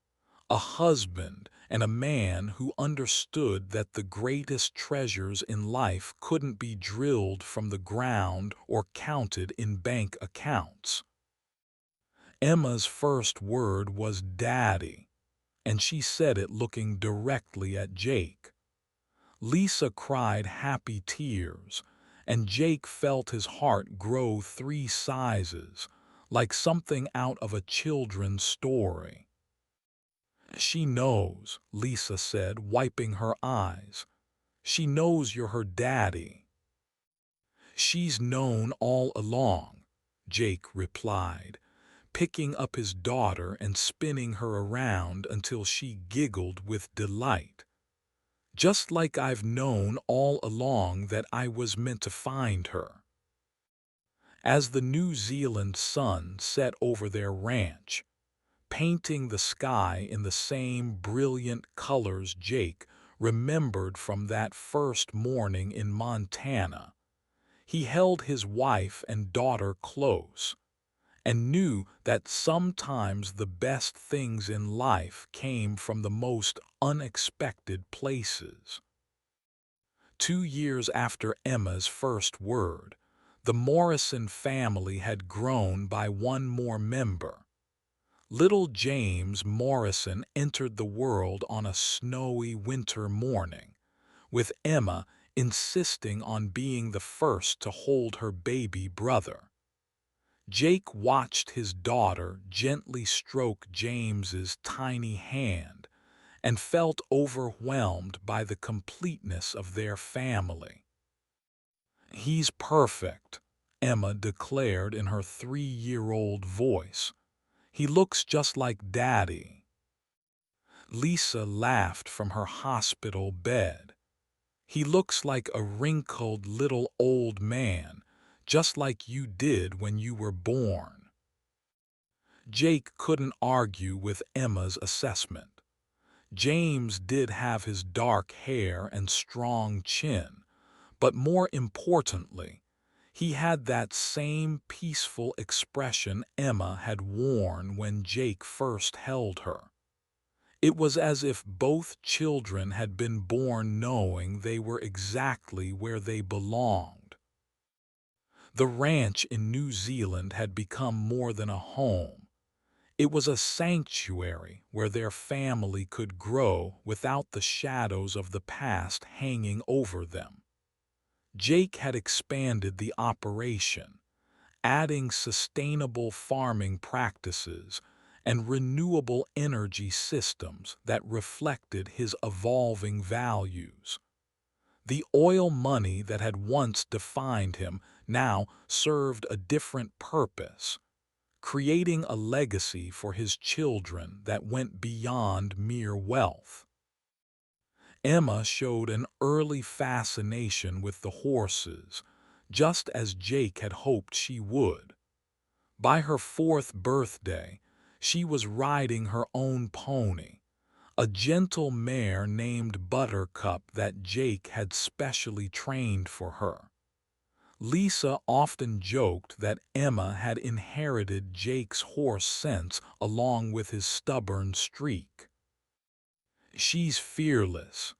a husband, and a man who understood that the greatest treasures in life couldn't be drilled from the ground or counted in bank accounts. Emma's first word was "Daddy," and she said it looking directly at Jake. Lisa cried happy tears, and Jake felt his heart grow 3 sizes, like something out of a children's story. "She knows," Lisa said, wiping her eyes. "She knows you're her daddy." "She's known all along," Jake replied, picking up his daughter and spinning her around until she giggled with delight. "Just like I've known all along that I was meant to find her." As the New Zealand sun set over their ranch, painting the sky in the same brilliant colors Jake remembered from that first morning in Montana, he held his wife and daughter close and knew that sometimes the best things in life came from the most unexpected places. 2 years after Emma's first word, the Morrison family had grown by one more member. Little James Morrison entered the world on a snowy winter morning, with Emma insisting on being the first to hold her baby brother. Jake watched his daughter gently stroke James's tiny hand and felt overwhelmed by the completeness of their family. "He's perfect," Emma declared in her 3-year-old voice. "He looks just like Daddy." Lisa laughed from her hospital bed. "He looks like a wrinkled little old man, just like you did when you were born." Jake couldn't argue with Emma's assessment. James did have his dark hair and strong chin, but more importantly, he had that same peaceful expression Emma had worn when Jake first held her. It was as if both children had been born knowing they were exactly where they belonged. The ranch in New Zealand had become more than a home. It was a sanctuary where their family could grow without the shadows of the past hanging over them. Jake had expanded the operation, adding sustainable farming practices and renewable energy systems that reflected his evolving values. The oil money that had once defined him now served a different purpose, creating a legacy for his children that went beyond mere wealth. Emma showed an early fascination with the horses, just as Jake had hoped she would. By her 4th birthday, she was riding her own pony, a gentle mare named Buttercup that Jake had specially trained for her. Lisa often joked that Emma had inherited Jake's horse sense along with his stubborn streak. "She's fearless,"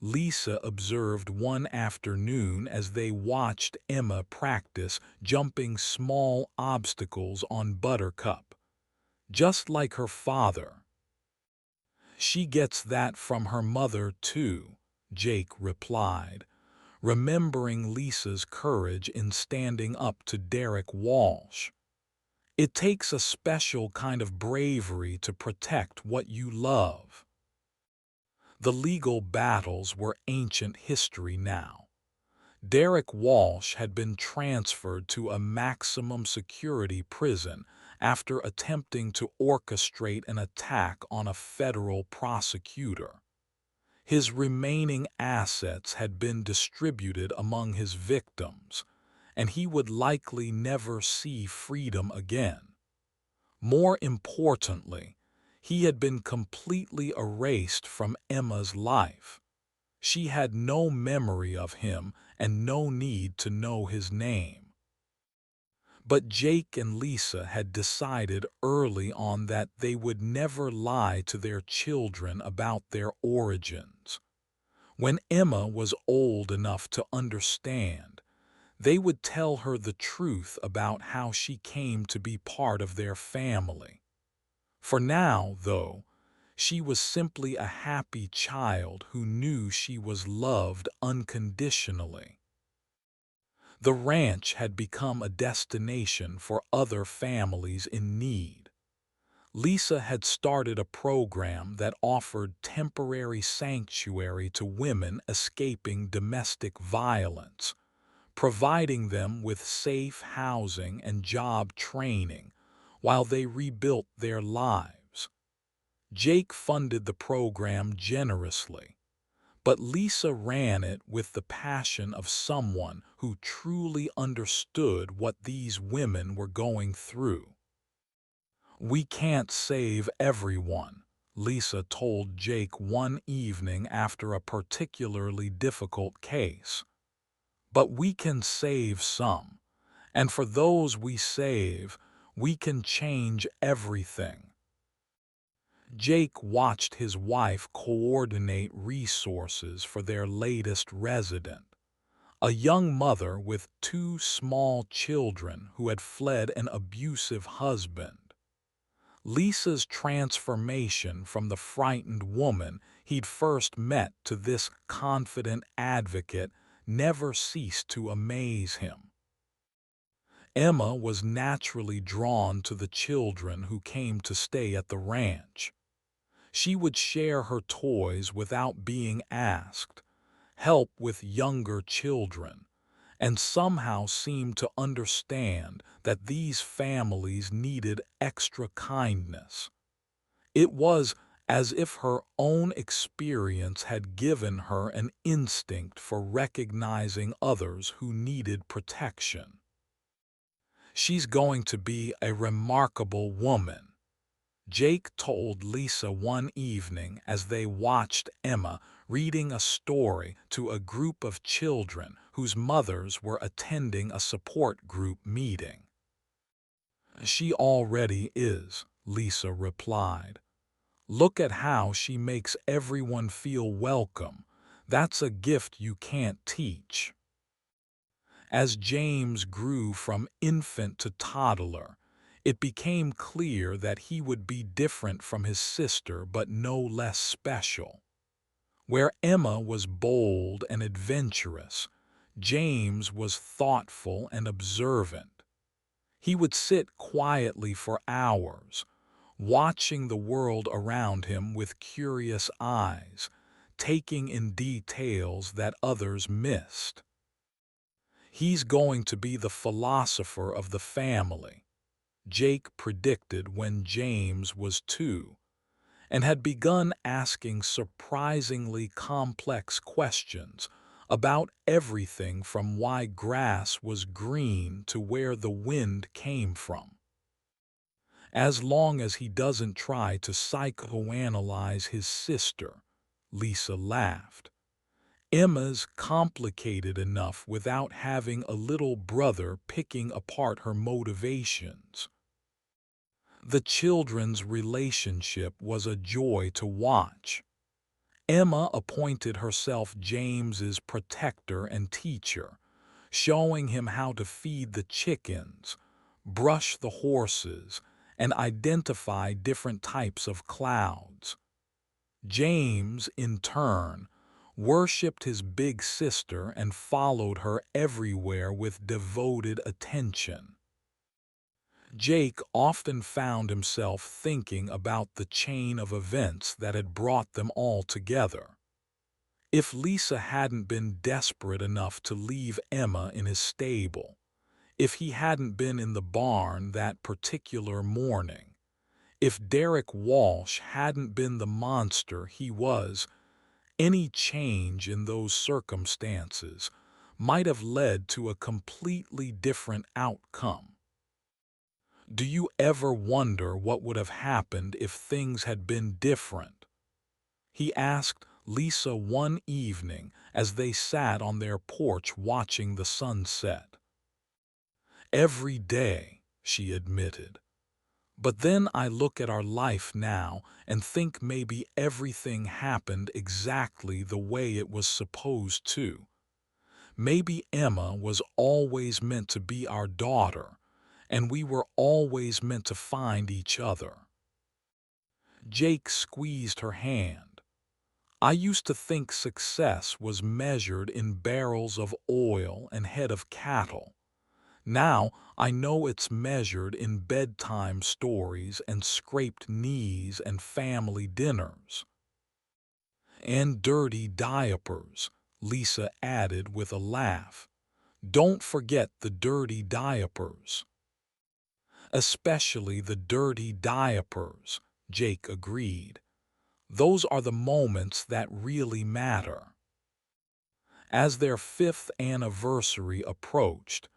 Lisa observed one afternoon as they watched Emma practice jumping small obstacles on Buttercup, just like her father. "She gets that from her mother, too," Jake replied, remembering Lisa's courage in standing up to Derek Walsh. "It takes a special kind of bravery to protect what you love." The legal battles were ancient history now. Derek Walsh had been transferred to a maximum security prison after attempting to orchestrate an attack on a federal prosecutor. His remaining assets had been distributed among his victims, and he would likely never see freedom again. More importantly, he had been completely erased from Emma's life. She had no memory of him and no need to know his name. But Jake and Lisa had decided early on that they would never lie to their children about their origins. When Emma was old enough to understand, they would tell her the truth about how she came to be part of their family. For now, though, she was simply a happy child who knew she was loved unconditionally. The ranch had become a destination for other families in need. Lisa had started a program that offered temporary sanctuary to women escaping domestic violence, providing them with safe housing and job training while they rebuilt their lives. Jake funded the program generously, but Lisa ran it with the passion of someone who truly understood what these women were going through. "We can't save everyone," Lisa told Jake one evening after a particularly difficult case. "But we can save some, and for those we save, we can change everything." Jake watched his wife coordinate resources for their latest resident, a young mother with 2 small children who had fled an abusive husband. Lisa's transformation from the frightened woman he'd first met to this confident advocate never ceased to amaze him. Emma was naturally drawn to the children who came to stay at the ranch. She would share her toys without being asked, help with younger children, and somehow seemed to understand that these families needed extra kindness. It was as if her own experience had given her an instinct for recognizing others who needed protection. "She's going to be a remarkable woman," Jake told Lisa one evening as they watched Emma reading a story to a group of children whose mothers were attending a support group meeting. "She already is," Lisa replied. "Look at how she makes everyone feel welcome. That's a gift you can't teach." As James grew from infant to toddler, it became clear that he would be different from his sister but no less special. Where Emma was bold and adventurous, James was thoughtful and observant. He would sit quietly for hours, watching the world around him with curious eyes, taking in details that others missed. He's going to be the philosopher of the family, Jake predicted when James was 2, and had begun asking surprisingly complex questions about everything from why grass was green to where the wind came from. As long as he doesn't try to psychoanalyze his sister, Lisa laughed. Emma's complicated enough without having a little brother picking apart her motivations. The children's relationship was a joy to watch. Emma appointed herself James's protector and teacher, showing him how to feed the chickens, brush the horses, and identify different types of clouds. James, in turn, worshipped his big sister and followed her everywhere with devoted attention. Jake often found himself thinking about the chain of events that had brought them all together. If Lisa hadn't been desperate enough to leave Emma in his stable, if he hadn't been in the barn that particular morning, if Derek Walsh hadn't been the monster he was, any change in those circumstances might have led to a completely different outcome. Do you ever wonder what would have happened if things had been different? He asked Lisa one evening as they sat on their porch watching the sunset. Every day, she admitted. But then I look at our life now and think maybe everything happened exactly the way it was supposed to. Maybe Emma was always meant to be our daughter, and we were always meant to find each other. Jake squeezed her hand. I used to think success was measured in barrels of oil and head of cattle. Now I know it's measured in bedtime stories and scraped knees and family dinners. And dirty diapers, Lisa added with a laugh. Don't forget the dirty diapers. Especially the dirty diapers, Jake agreed. Those are the moments that really matter. As their 5th anniversary approached,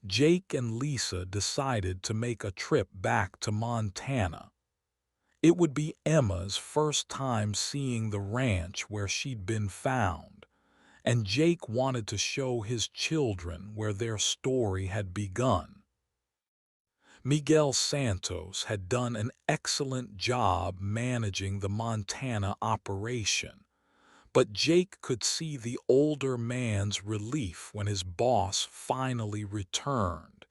Jake and Lisa decided to make a trip back to Montana. It would be Emma's first time seeing the ranch where she'd been found, and Jake wanted to show his children where their story had begun. Miguel Santos had done an excellent job managing the Montana operation, but Jake could see the older man's relief when his boss finally returned,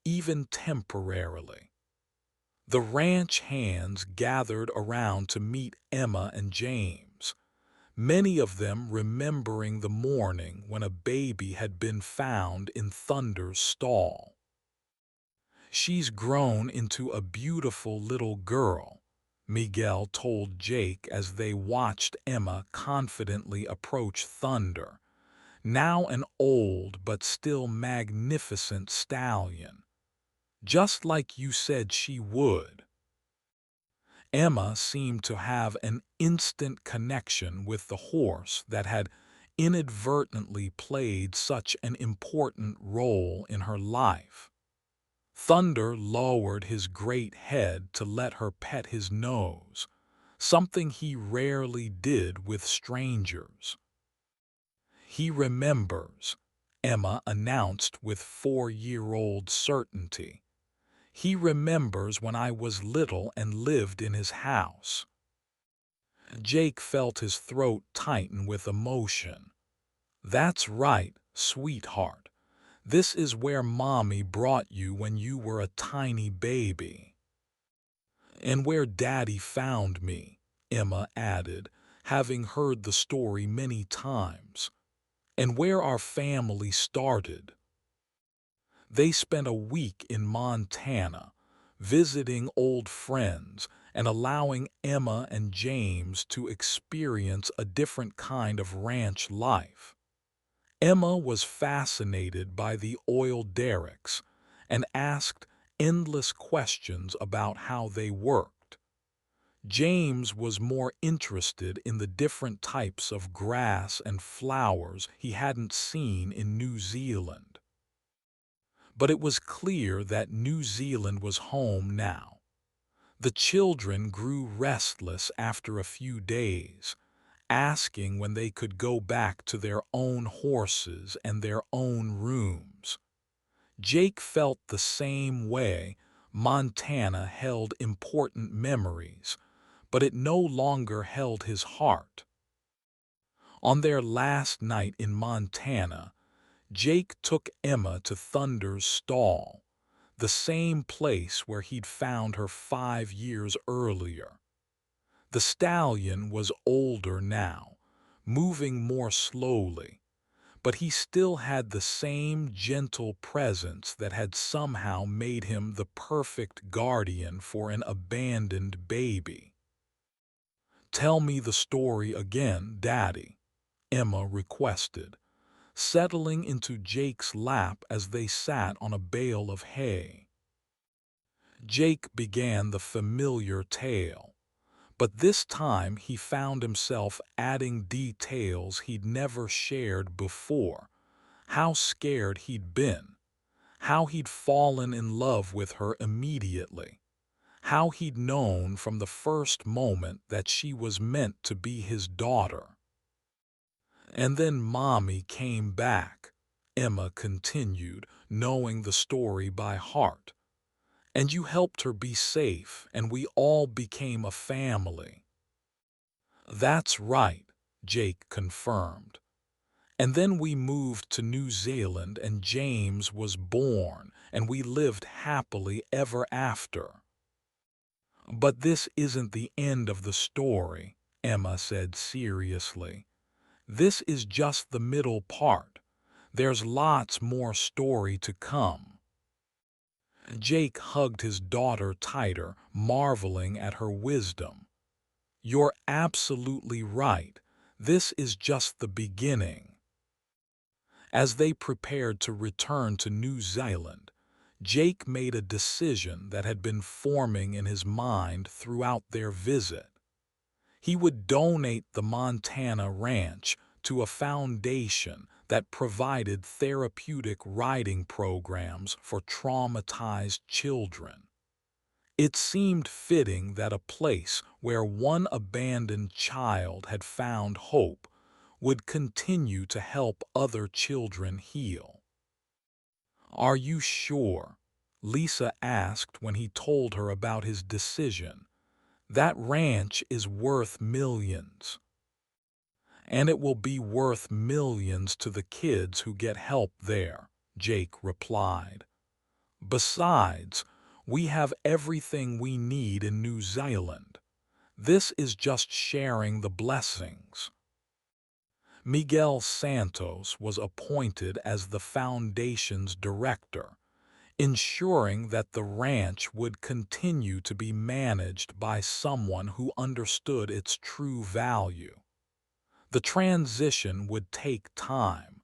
even temporarily. The ranch hands gathered around to meet Emma and James, many of them remembering the morning when a baby had been found in Thunder's stall. She's grown into a beautiful little girl, Miguel told Jake as they watched Emma confidently approach Thunder, now an old but still magnificent stallion. Just like you said she would. Emma seemed to have an instant connection with the horse that had inadvertently played such an important role in her life. Thunder lowered his great head to let her pet his nose, something he rarely did with strangers. He remembers, Emma announced with 4-year-old certainty. He remembers when I was little and lived in his house. Jake felt his throat tighten with emotion. That's right, sweetheart. This is where Mommy brought you when you were a tiny baby. And where Daddy found me, Emma added, having heard the story many times. And where our family started. They spent a week in Montana, visiting old friends and allowing Emma and James to experience a different kind of ranch life. Emma was fascinated by the oil derricks and asked endless questions about how they worked. James was more interested in the different types of grass and flowers he hadn't seen in New Zealand. But it was clear that New Zealand was home now. The children grew restless after a few days, asking when they could go back to their own horses and their own rooms. Jake felt the same way. Montana held important memories, but it no longer held his heart. On their last night in Montana, Jake took Emma to Thunder's stall, the same place where he'd found her 5 years earlier. The stallion was older now, moving more slowly, but he still had the same gentle presence that had somehow made him the perfect guardian for an abandoned baby. "Tell me the story again, Daddy," Emma requested, settling into Jake's lap as they sat on a bale of hay. Jake began the familiar tale, but this time he found himself adding details he'd never shared before: how scared he'd been, how he'd fallen in love with her immediately, how he'd known from the first moment that she was meant to be his daughter. "And then Mommy came back," Emma continued, knowing the story by heart. "And you helped her be safe, and we all became a family." "That's right," Jake confirmed. "And then we moved to New Zealand and James was born, and we lived happily ever after." "But this isn't the end of the story," Emma said seriously. "This is just the middle part. There's lots more story to come." Jake hugged his daughter tighter, marveling at her wisdom. "You're absolutely right. This is just the beginning." As they prepared to return to New Zealand, Jake made a decision that had been forming in his mind throughout their visit. He would donate the Montana ranch to a foundation that provided therapeutic riding programs for traumatized children. It seemed fitting that a place where one abandoned child had found hope would continue to help other children heal. "Are you sure?" Lisa asked when he told her about his decision. "That ranch is worth millions." "And it will be worth millions to the kids who get help there," Jake replied. "Besides, we have everything we need in New Zealand. This is just sharing the blessings." Miguel Santos was appointed as the foundation's director, ensuring that the ranch would continue to be managed by someone who understood its true value. The transition would take time,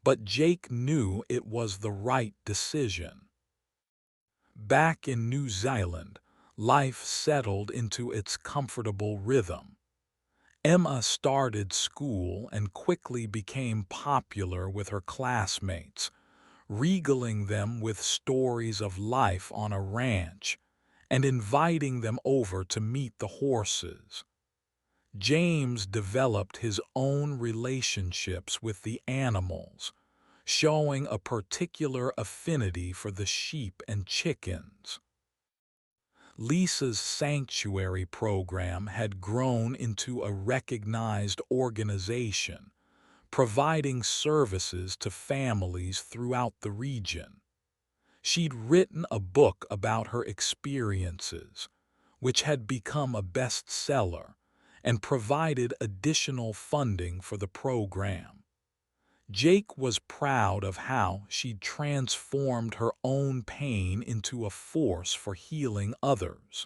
but Jake knew it was the right decision. Back in New Zealand, life settled into its comfortable rhythm. Emma started school and quickly became popular with her classmates, regaling them with stories of life on a ranch and inviting them over to meet the horses. James developed his own relationships with the animals, showing a particular affinity for the sheep and chickens. Lisa's sanctuary program had grown into a recognized organization, providing services to families throughout the region. She'd written a book about her experiences, which had become a bestseller, and provided additional funding for the program. Jake was proud of how she'd transformed her own pain into a force for healing others.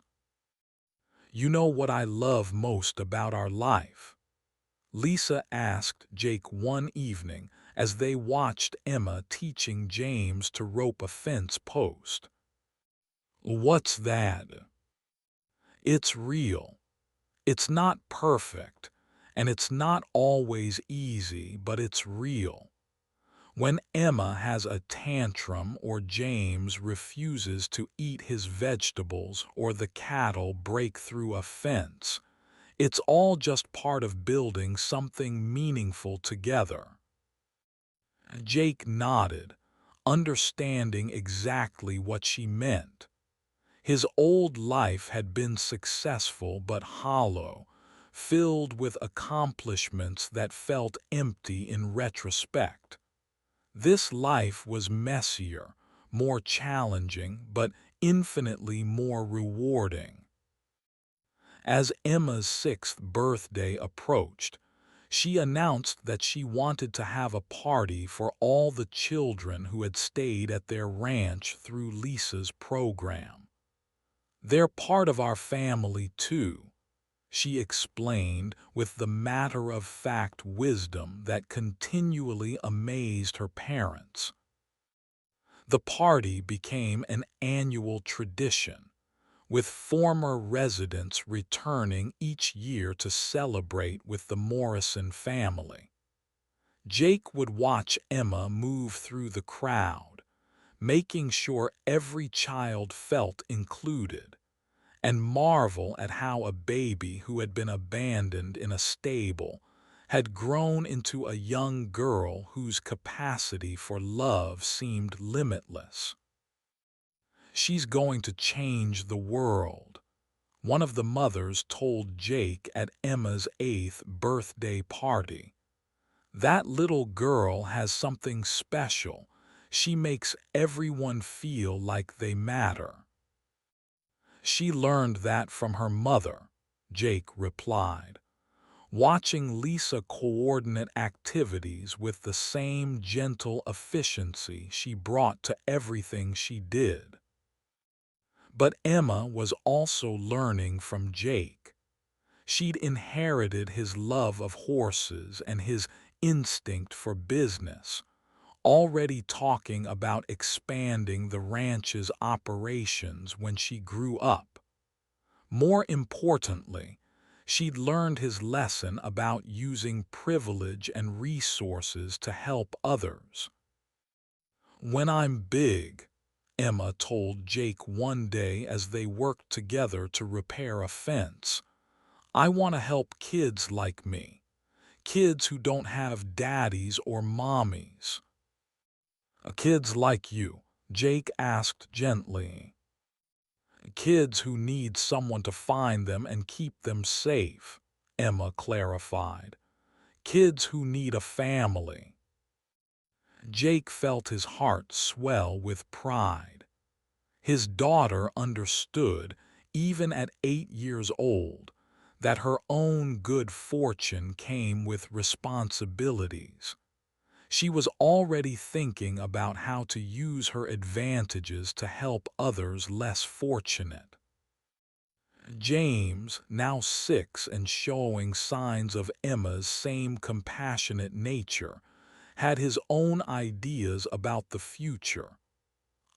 You know what I love most about our life? Lisa asked Jake one evening as they watched Emma teaching James to rope a fence post. What's that? It's real. It's not perfect, and it's not always easy, but it's real. When Emma has a tantrum or James refuses to eat his vegetables or the cattle break through a fence, it's all just part of building something meaningful together. Jake nodded, understanding exactly what she meant. His old life had been successful but hollow, filled with accomplishments that felt empty in retrospect. This life was messier, more challenging, but infinitely more rewarding. As Emma's 6th birthday approached, she announced that she wanted to have a party for all the children who had stayed at their ranch through Lisa's program. "They're part of our family, too," she explained with the matter-of-fact wisdom that continually amazed her parents. The party became an annual tradition, with former residents returning each year to celebrate with the Morrison family. Jake would watch Emma move through the crowd, making sure every child felt included, and marvel at how a baby who had been abandoned in a stable had grown into a young girl whose capacity for love seemed limitless. "She's going to change the world," one of the mothers told Jake at Emma's 8th birthday party. "That little girl has something special. She makes everyone feel like they matter." "She learned that from her mother," Jake replied, watching Lisa coordinate activities with the same gentle efficiency she brought to everything she did. But Emma was also learning from Jake. She'd inherited his love of horses and his instinct for business, already talking about expanding the ranch's operations when she grew up. More importantly, she'd learned his lesson about using privilege and resources to help others. "When I'm big," Emma told Jake one day as they worked together to repair a fence, "I want to help kids like me, kids who don't have daddies or mommies." "Kids like you?" Jake asked gently. "Kids who need someone to find them and keep them safe," Emma clarified. "Kids who need a family." Jake felt his heart swell with pride. His daughter understood, even at 8 years old, that her own good fortune came with responsibilities. She was already thinking about how to use her advantages to help others less fortunate. James, now 6 and showing signs of Emma's same compassionate nature, had his own ideas about the future.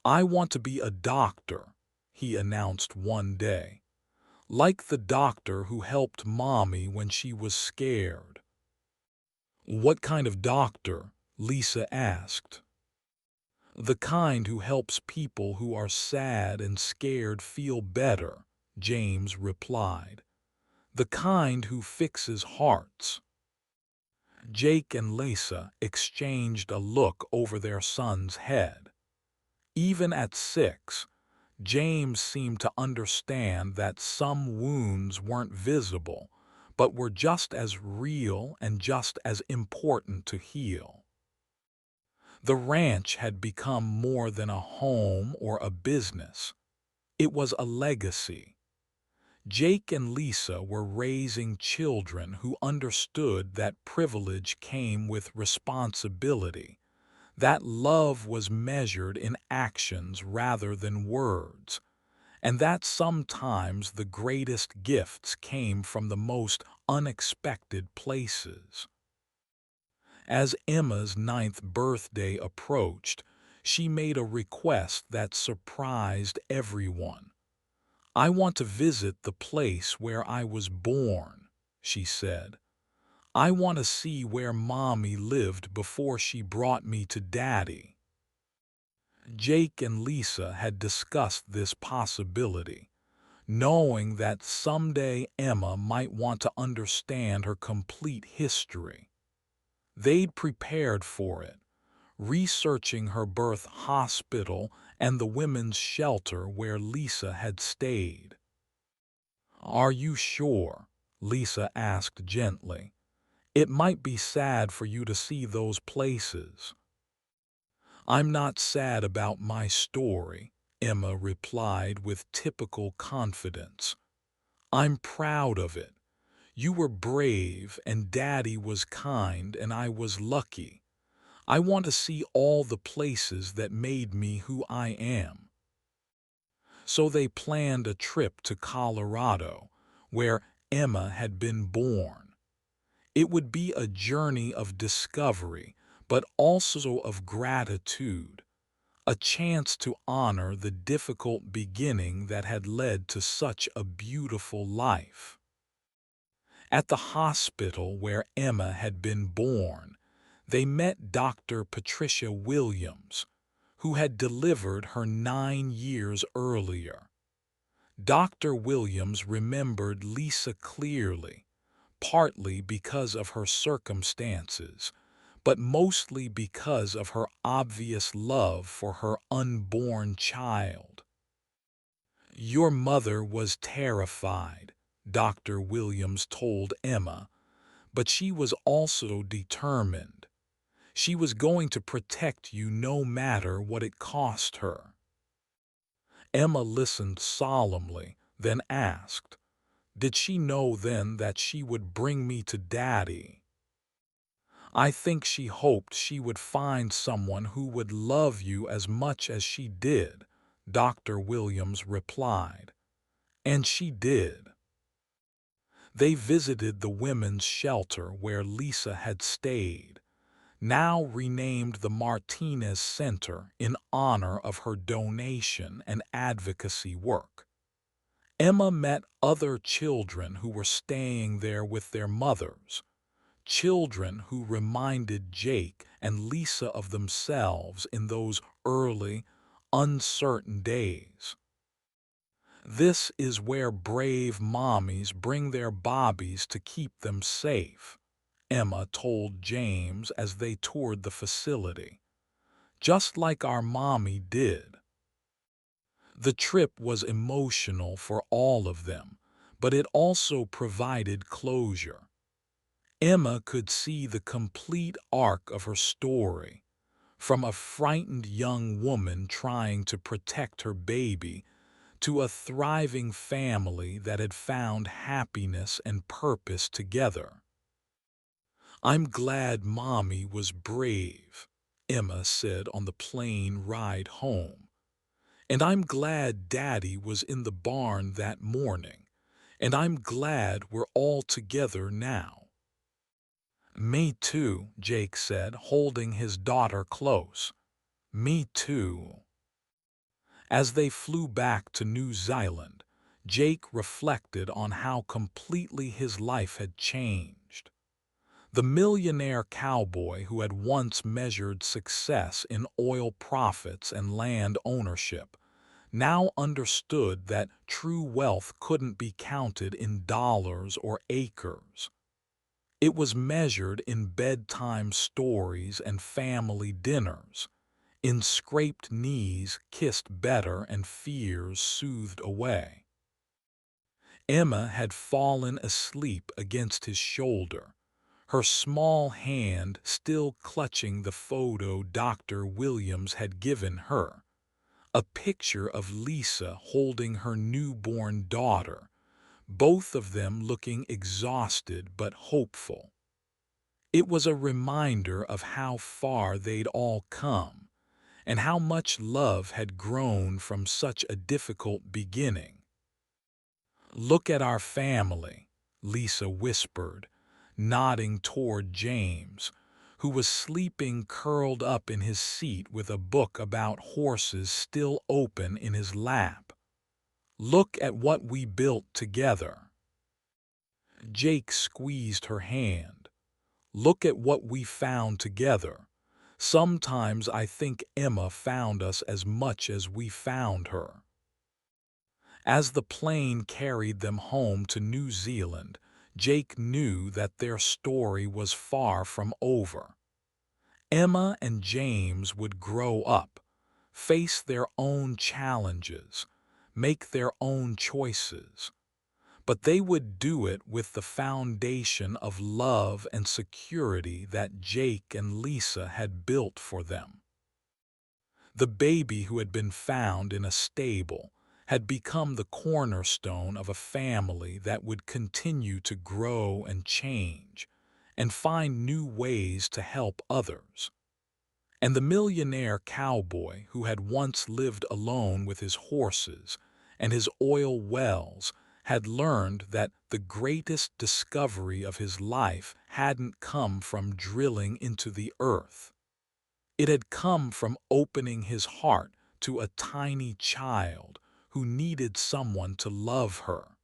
"I want to be a doctor," he announced one day, "like the doctor who helped Mommy when she was scared." "What kind of doctor?" Lisa asked. "The kind who helps people who are sad and scared feel better," James replied. "The kind who fixes hearts." Jake and Lisa exchanged a look over their son's head. Even at 6, James seemed to understand that some wounds weren't visible, but were just as real and just as important to heal. The ranch had become more than a home or a business. It was a legacy. Jake and Lisa were raising children who understood that privilege came with responsibility, that love was measured in actions rather than words, and that sometimes the greatest gifts came from the most unexpected places. As Emma's 9th birthday approached, she made a request that surprised everyone. "I want to visit the place where I was born," she said. "I want to see where Mommy lived before she brought me to Daddy." Jake and Lisa had discussed this possibility, knowing that someday Emma might want to understand her complete history. They'd prepared for it, researching her birth hospital and the women's shelter where Lisa had stayed. "Are you sure?" Lisa asked gently. "It might be sad for you to see those places." "I'm not sad about my story," Emma replied with typical confidence. "I'm proud of it. You were brave and Daddy was kind and I was lucky. I want to see all the places that made me who I am." So they planned a trip to Colorado, where Emma had been born. It would be a journey of discovery, but also of gratitude, a chance to honor the difficult beginning that had led to such a beautiful life. At the hospital where Emma had been born, they met Dr. Patricia Williams, who had delivered her 9 years earlier. Dr. Williams remembered Lisa clearly, partly because of her circumstances, but mostly because of her obvious love for her unborn child. "Your mother was terrified," Dr. Williams told Emma, "but she was also determined. She was going to protect you no matter what it cost her." Emma listened solemnly, then asked, "Did she know then that she would bring me to Daddy?" "I think she hoped she would find someone who would love you as much as she did," Dr. Williams replied. And she did. They visited the women's shelter where Lisa had stayed, now renamed the Martinez Center in honor of her donation and advocacy work. Emma met other children who were staying there with their mothers, children who reminded Jake and Lisa of themselves in those early, uncertain days. "This is where brave mommies bring their bobbies to keep them safe," Emma told James as they toured the facility. "Just like our mommy did." The trip was emotional for all of them, but it also provided closure. Emma could see the complete arc of her story, from a frightened young woman trying to protect her baby to a thriving family that had found happiness and purpose together. "I'm glad Mommy was brave," Emma said on the plane ride home. "And I'm glad Daddy was in the barn that morning. And I'm glad we're all together now." "Me too," Jake said, holding his daughter close. "Me too." As they flew back to New Zealand, Jake reflected on how completely his life had changed. The millionaire cowboy who had once measured success in oil profits and land ownership now understood that true wealth couldn't be counted in dollars or acres. It was measured in bedtime stories and family dinners, in scraped knees kissed better and fears soothed away. Emma had fallen asleep against his shoulder, her small hand still clutching the photo Dr. Williams had given her, a picture of Lisa holding her newborn daughter, both of them looking exhausted but hopeful. It was a reminder of how far they'd all come, and how much love had grown from such a difficult beginning. "Look at our family," Lisa whispered, nodding toward James, who was sleeping curled up in his seat with a book about horses still open in his lap. "Look at what we built together." Jake squeezed her hand. "Look at what we found together. Sometimes I think Emma found us as much as we found her." As the plane carried them home to New Zealand, Jake knew that their story was far from over. Emma and James would grow up, face their own challenges, make their own choices, but they would do it with the foundation of love and security that Jake and Lisa had built for them. The baby who had been found in a stable had become the cornerstone of a family that would continue to grow and change, and find new ways to help others. And the millionaire cowboy who had once lived alone with his horses and his oil wells had learned that the greatest discovery of his life hadn't come from drilling into the earth. It had come from opening his heart to a tiny child who needed someone to love her.